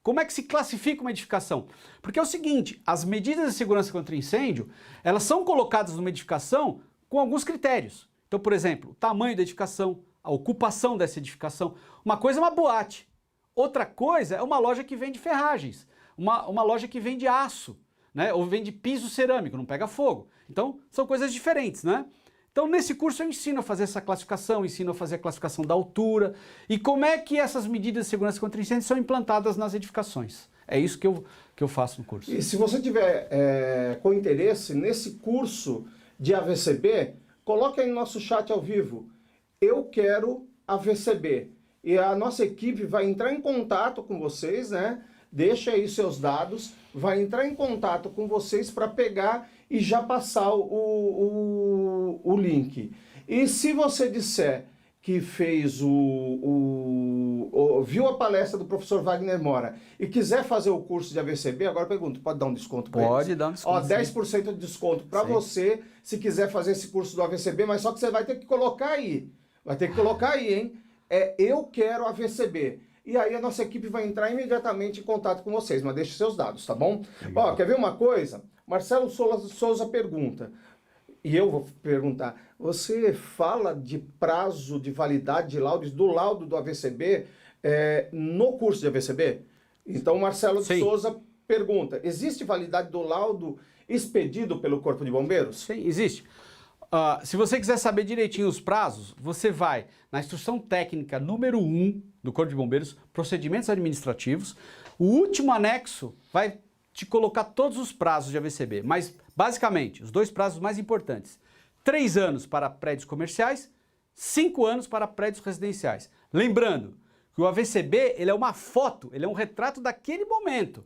como é que se classifica uma edificação. Porque é o seguinte, as medidas de segurança contra incêndio, elas são colocadas numa edificação com alguns critérios. Então, por exemplo, o tamanho da edificação, a ocupação dessa edificação. Uma coisa é uma boate, outra coisa é uma loja que vende ferragens, uma loja que vende aço, né? Ou vende piso cerâmico, não pega fogo. Então, são coisas diferentes, né? Então, nesse curso eu ensino a fazer essa classificação, ensino a fazer a classificação da altura e como é que essas medidas de segurança contra incêndio são implantadas nas edificações. É isso que eu faço no curso. E se você tiver com interesse nesse curso de AVCB, coloque aí no nosso chat ao vivo, eu quero AVCB. E a nossa equipe vai entrar em contato com vocês, né? Deixa aí seus dados, vai entrar em contato com vocês para pegar e já passar o link. E se você disser que fez viu a palestra do professor Wagner Mora e quiser fazer o curso de AVCB, agora eu pergunto, pode dar um desconto para eles? Pode dar um desconto. Ó, 10% de desconto para você, se quiser fazer esse curso do AVCB, mas só que você vai ter que colocar aí. Vai ter que colocar aí, hein? Eu quero AVCB. E aí a nossa equipe vai entrar imediatamente em contato com vocês, mas deixe seus dados, tá bom? Ó, quer ver uma coisa? Marcelo Souza pergunta, e eu vou perguntar, você fala de prazo de validade de laudos, do laudo do AVCB no curso de AVCB? Então Marcelo Souza pergunta, existe validade do laudo expedido pelo Corpo de Bombeiros? Sim, existe. Se você quiser saber direitinho os prazos, você vai na instrução técnica número 1 do Corpo de Bombeiros, procedimentos administrativos. O último anexo vai te colocar todos os prazos de AVCB, mas basicamente, os 2 prazos mais importantes. 3 anos para prédios comerciais, 5 anos para prédios residenciais. Lembrando que o AVCB ele é uma foto, ele é um retrato daquele momento.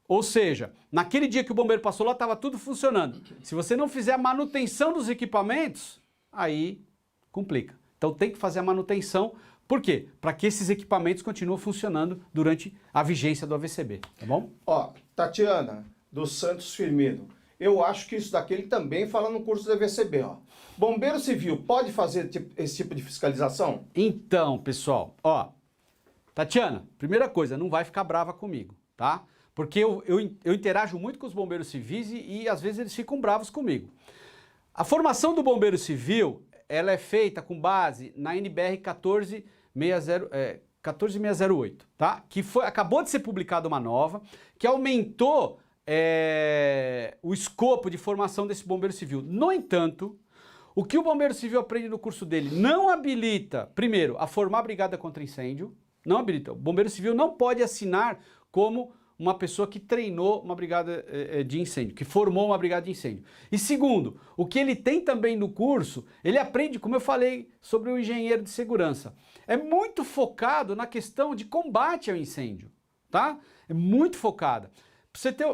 Ou seja, naquele dia que o bombeiro passou lá, estava tudo funcionando. Se você não fizer a manutenção dos equipamentos, aí complica. Então tem que fazer a manutenção. Por quê? Para que esses equipamentos continuem funcionando durante a vigência do AVCB, tá bom? Ó, Tatiana dos Santos Firmino, eu acho que isso daqui ele também fala no curso do AVCB, ó. Bombeiro Civil pode fazer esse tipo de fiscalização? Então, pessoal, ó, Tatiana, primeira coisa, não vai ficar brava comigo, tá? Porque eu interajo muito com os bombeiros civis e às vezes eles ficam bravos comigo. A formação do bombeiro civil, ela é feita com base na NBR 14608, tá? Que acabou de ser publicada uma nova, que aumentou o escopo de formação desse bombeiro civil. No entanto, o que o bombeiro civil aprende no curso dele não habilita, primeiro, a formar a brigada contra incêndio, não habilita. O bombeiro civil não pode assinar como uma pessoa que treinou uma brigada de incêndio, que formou uma brigada de incêndio. E segundo, o que ele tem também no curso, ele aprende, como eu falei, sobre o engenheiro de segurança. É muito focado na questão de combate ao incêndio, tá? É muito focada.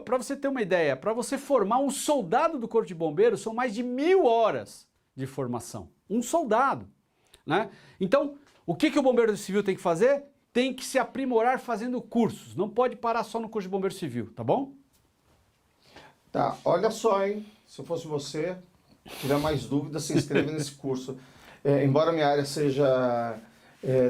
Para você ter uma ideia, para você formar um soldado do Corpo de Bombeiros, são mais de 1000 horas de formação. Um soldado, né? Então, o que o bombeiro civil tem que fazer? Tem que se aprimorar fazendo cursos, não pode parar só no curso de bombeiro civil, tá bom? Tá, olha só, hein, se eu fosse você, tiver mais dúvidas, se inscreva nesse curso. embora minha área seja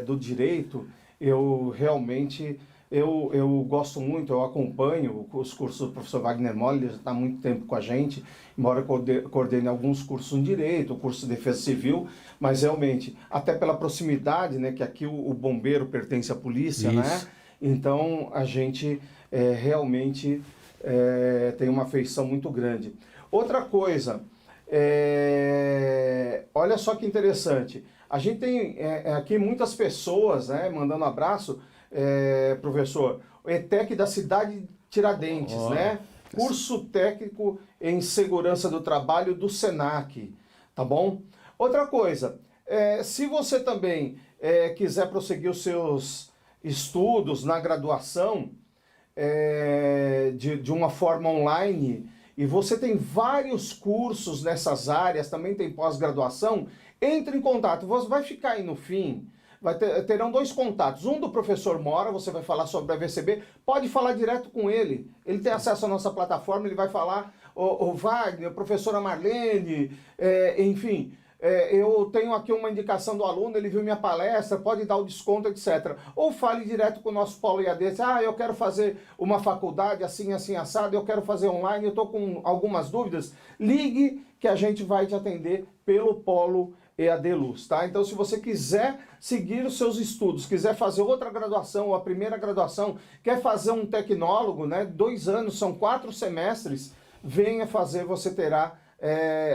do direito, eu realmente eu gosto muito, eu acompanho os cursos do professor Wagner Moura, ele já está há muito tempo com a gente, embora eu coordene alguns cursos em direito, o curso de defesa civil, mas realmente, até pela proximidade, né, que aqui o bombeiro pertence à polícia, né? Então a gente realmente tem uma afeição muito grande. Outra coisa, olha só que interessante, a gente tem aqui muitas pessoas, né, mandando abraço, professor, o ETEC da cidade de Tiradentes, né? Curso técnico em segurança do trabalho do SENAC, tá bom? Outra coisa, se você também quiser prosseguir os seus estudos na graduação de uma forma online, e você tem vários cursos nessas áreas, também tem pós-graduação, entre em contato, você vai ficar aí no fim, terão 2 contatos, um do professor Mora, você vai falar sobre a VCB, pode falar direto com ele tem acesso à nossa plataforma, ele vai falar, o Wagner, a professora Marlene, enfim, eu tenho aqui uma indicação do aluno, ele viu minha palestra, pode dar o desconto, etc. Ou fale direto com o nosso Polo EAD, eu quero fazer uma faculdade assim, assim, assado, eu quero fazer online, eu estou com algumas dúvidas, ligue que a gente vai te atender pelo Polo EAD Luz, tá? Então, se você quiser seguir os seus estudos, quiser fazer outra graduação, ou a primeira graduação, quer fazer um tecnólogo, né? 2 anos, são 4 semestres, venha fazer, você terá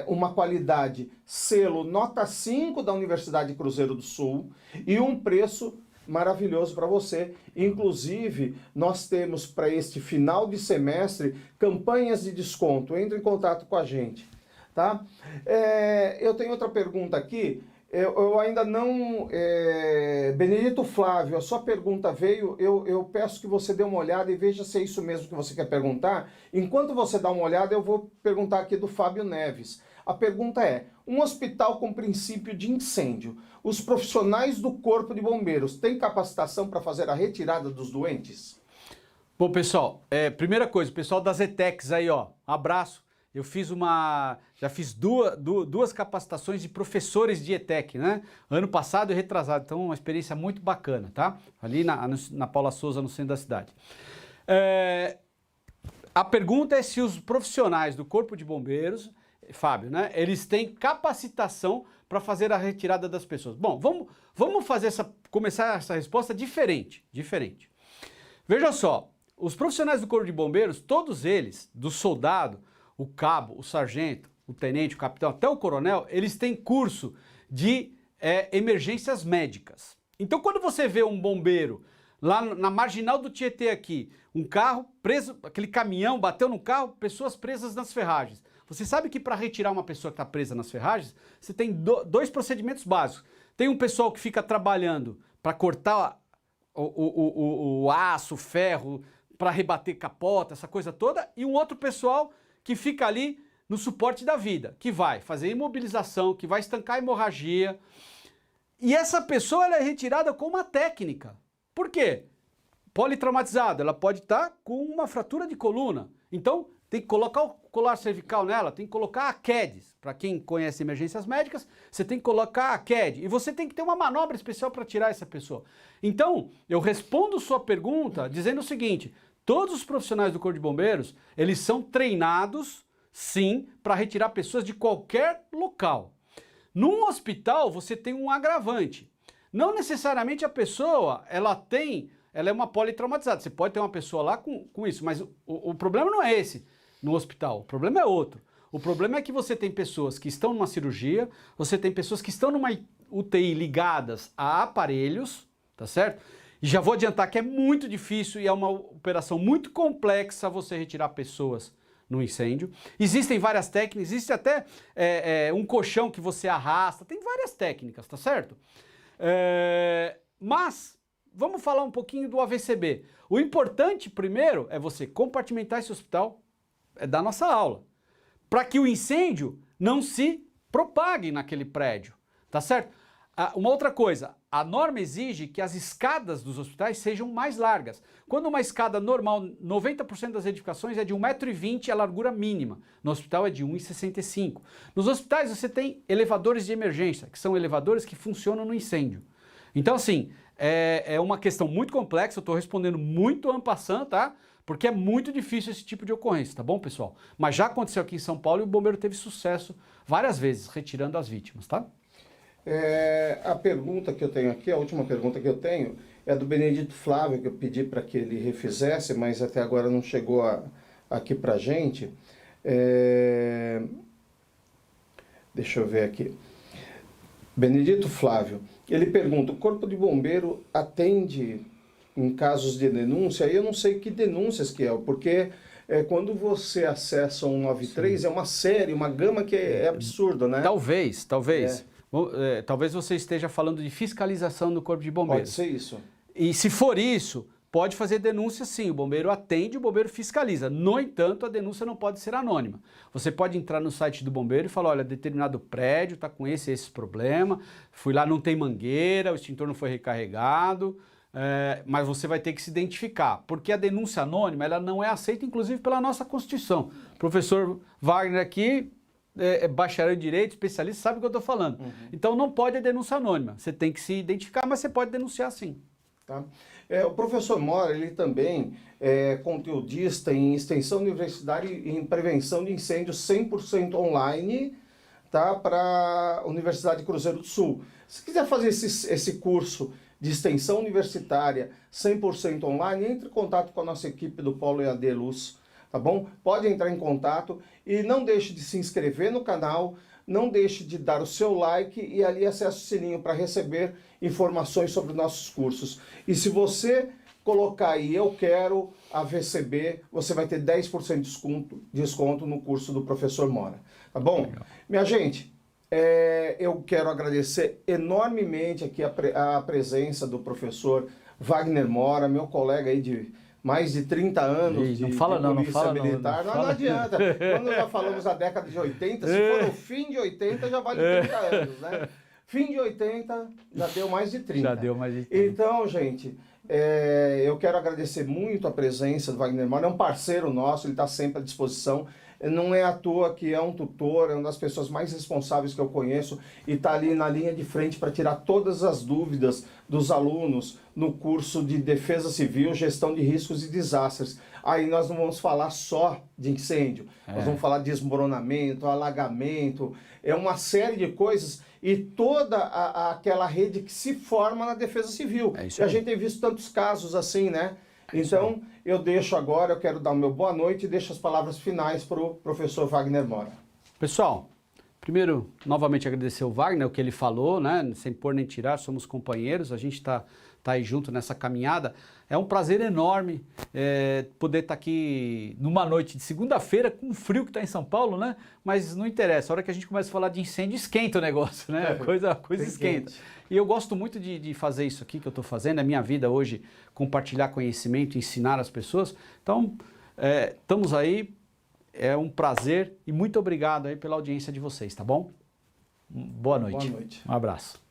uma qualidade, selo nota 5 da Universidade de Cruzeiro do Sul e um preço maravilhoso para você. Inclusive, nós temos para este final de semestre campanhas de desconto. Entre em contato com a gente, tá? Eu tenho outra pergunta aqui. Eu ainda não... Benedito Flávio, a sua pergunta veio, eu peço que você dê uma olhada e veja se é isso mesmo que você quer perguntar. Enquanto você dá uma olhada, eu vou perguntar aqui do Fábio Neves. A pergunta é, um hospital com princípio de incêndio, os profissionais do Corpo de Bombeiros têm capacitação para fazer a retirada dos doentes? Bom, pessoal, primeira coisa, o pessoal das ETECs aí, ó, abraço. Eu já fiz duas capacitações de professores de ETEC, né? Ano passado e retrasado, então uma experiência muito bacana, tá? Ali na Paula Souza, no centro da cidade. A pergunta é se os profissionais do Corpo de Bombeiros, Fábio, né? Eles têm capacitação para fazer a retirada das pessoas. Bom, vamos começar essa resposta diferente. Veja só, os profissionais do Corpo de Bombeiros, todos eles, do soldado, o cabo, o sargento, o tenente, o capitão, até o coronel, eles têm curso de emergências médicas. Então, quando você vê um bombeiro lá na marginal do Tietê aqui, um carro preso, aquele caminhão bateu no carro, pessoas presas nas ferragens. Você sabe que para retirar uma pessoa que está presa nas ferragens, você tem 2 procedimentos básicos. Tem um pessoal que fica trabalhando para cortar o aço, o ferro, para rebater capota, essa coisa toda, e um outro pessoal que fica ali no suporte da vida, que vai fazer imobilização, que vai estancar a hemorragia. E essa pessoa ela é retirada com uma técnica. Por quê? Politraumatizada, ela pode estar com uma fratura de coluna. Então, tem que colocar o colar cervical nela, tem que colocar a CADs. Para quem conhece emergências médicas, você tem que colocar a CAD. E você tem que ter uma manobra especial para tirar essa pessoa. Então, eu respondo sua pergunta dizendo o seguinte: todos os profissionais do Corpo de Bombeiros, eles são treinados, sim, para retirar pessoas de qualquer local. Num hospital, você tem um agravante. Não necessariamente a pessoa, ela é uma politraumatizada. Você pode ter uma pessoa lá com isso, mas o problema não é esse no hospital, o problema é outro. O problema é que você tem pessoas que estão numa cirurgia, você tem pessoas que estão numa UTI ligadas a aparelhos, tá certo? E já vou adiantar que é muito difícil e é uma operação muito complexa você retirar pessoas no incêndio. Existem várias técnicas, existe até um colchão que você arrasta, tem várias técnicas, tá certo? Mas vamos falar um pouquinho do AVCB. O importante primeiro é você compartimentar esse hospital, da nossa aula, para que o incêndio não se propague naquele prédio, tá certo? Uma outra coisa, a norma exige que as escadas dos hospitais sejam mais largas. Quando uma escada normal, 90% das edificações é de 1,20 m a largura mínima. No hospital é de 1,65 m. Nos hospitais você tem elevadores de emergência, que são elevadores que funcionam no incêndio. Então, assim, é uma questão muito complexa, eu estou respondendo muito en passant, tá? Porque é muito difícil esse tipo de ocorrência, tá bom, pessoal? Mas já aconteceu aqui em São Paulo e o bombeiro teve sucesso várias vezes, retirando as vítimas, tá? A pergunta que eu tenho aqui, a última pergunta que eu tenho, é do Benedito Flávio, que eu pedi para que ele refizesse, mas até agora não chegou aqui para a gente. Deixa eu ver aqui. Benedito Flávio, ele pergunta, o Corpo de Bombeiro atende em casos de denúncia? E eu não sei que denúncias que é, porque quando você acessa um 93, é uma série, uma gama que é absurda, né? Talvez. Talvez você esteja falando de fiscalização do Corpo de Bombeiros. Pode ser isso. E se for isso, pode fazer denúncia sim, o bombeiro atende, o bombeiro fiscaliza. No entanto, a denúncia não pode ser anônima. Você pode entrar no site do bombeiro e falar, olha, determinado prédio está com esse problema, fui lá, não tem mangueira, o extintor não foi recarregado, mas você vai ter que se identificar, porque a denúncia anônima ela não é aceita, inclusive, pela nossa Constituição. O professor Wagner aqui, bacharel em Direito, especialista, sabe o que eu estou falando. Então não pode a denúncia anônima, você tem que se identificar, mas você pode denunciar sim. Tá? O professor Mora, ele também é conteudista em extensão universitária e em prevenção de incêndios 100% online, tá? Para a Universidade de Cruzeiro do Sul. Se quiser fazer esse curso de extensão universitária 100% online, entre em contato com a nossa equipe do Polo EAD Luz, tá bom? Pode entrar em contato e não deixe de se inscrever no canal, não deixe de dar o seu like e ali acesse o sininho para receber informações sobre os nossos cursos. E se você colocar aí, eu quero a VCB, você vai ter 10% de desconto no curso do professor Mora. Tá bom? Legal. Minha gente, eu quero agradecer enormemente aqui a presença do professor Wagner Mora, meu colega aí de mais de 30 anos de polícia militar. Não adianta. Quando já falamos da década de 80, se for o fim de 80, já vale 30 anos, né? Fim de 80, já deu mais de 30. Já deu mais de 30. Então, gente, eu quero agradecer muito a presença do Wagner Mora. É um parceiro nosso, ele está sempre à disposição. Não é à toa que é um tutor, é uma das pessoas mais responsáveis que eu conheço e está ali na linha de frente para tirar todas as dúvidas dos alunos no curso de Defesa Civil, Gestão de Riscos e Desastres. Aí nós não vamos falar só de incêndio, nós vamos falar de desmoronamento, alagamento, uma série de coisas e toda aquela rede que se forma na Defesa Civil. E a gente tem visto tantos casos assim, né? Então, eu deixo agora, eu quero dar o meu boa noite e deixo as palavras finais para o professor Wagner Mora. Pessoal, primeiro, novamente agradecer ao Wagner, o que ele falou, né? Sem pôr nem tirar, somos companheiros, a gente tá aí junto nessa caminhada. É um prazer enorme poder estar aqui numa noite de segunda-feira, com o frio que está em São Paulo, né? Mas não interessa, a hora que a gente começa a falar de incêndio, esquenta o negócio, né? A coisa esquenta. E eu gosto muito de fazer isso aqui que eu estou fazendo, é minha vida hoje, compartilhar conhecimento, ensinar as pessoas. Então, estamos aí, é um prazer e muito obrigado aí pela audiência de vocês, tá bom? Boa noite. Boa noite. Um abraço.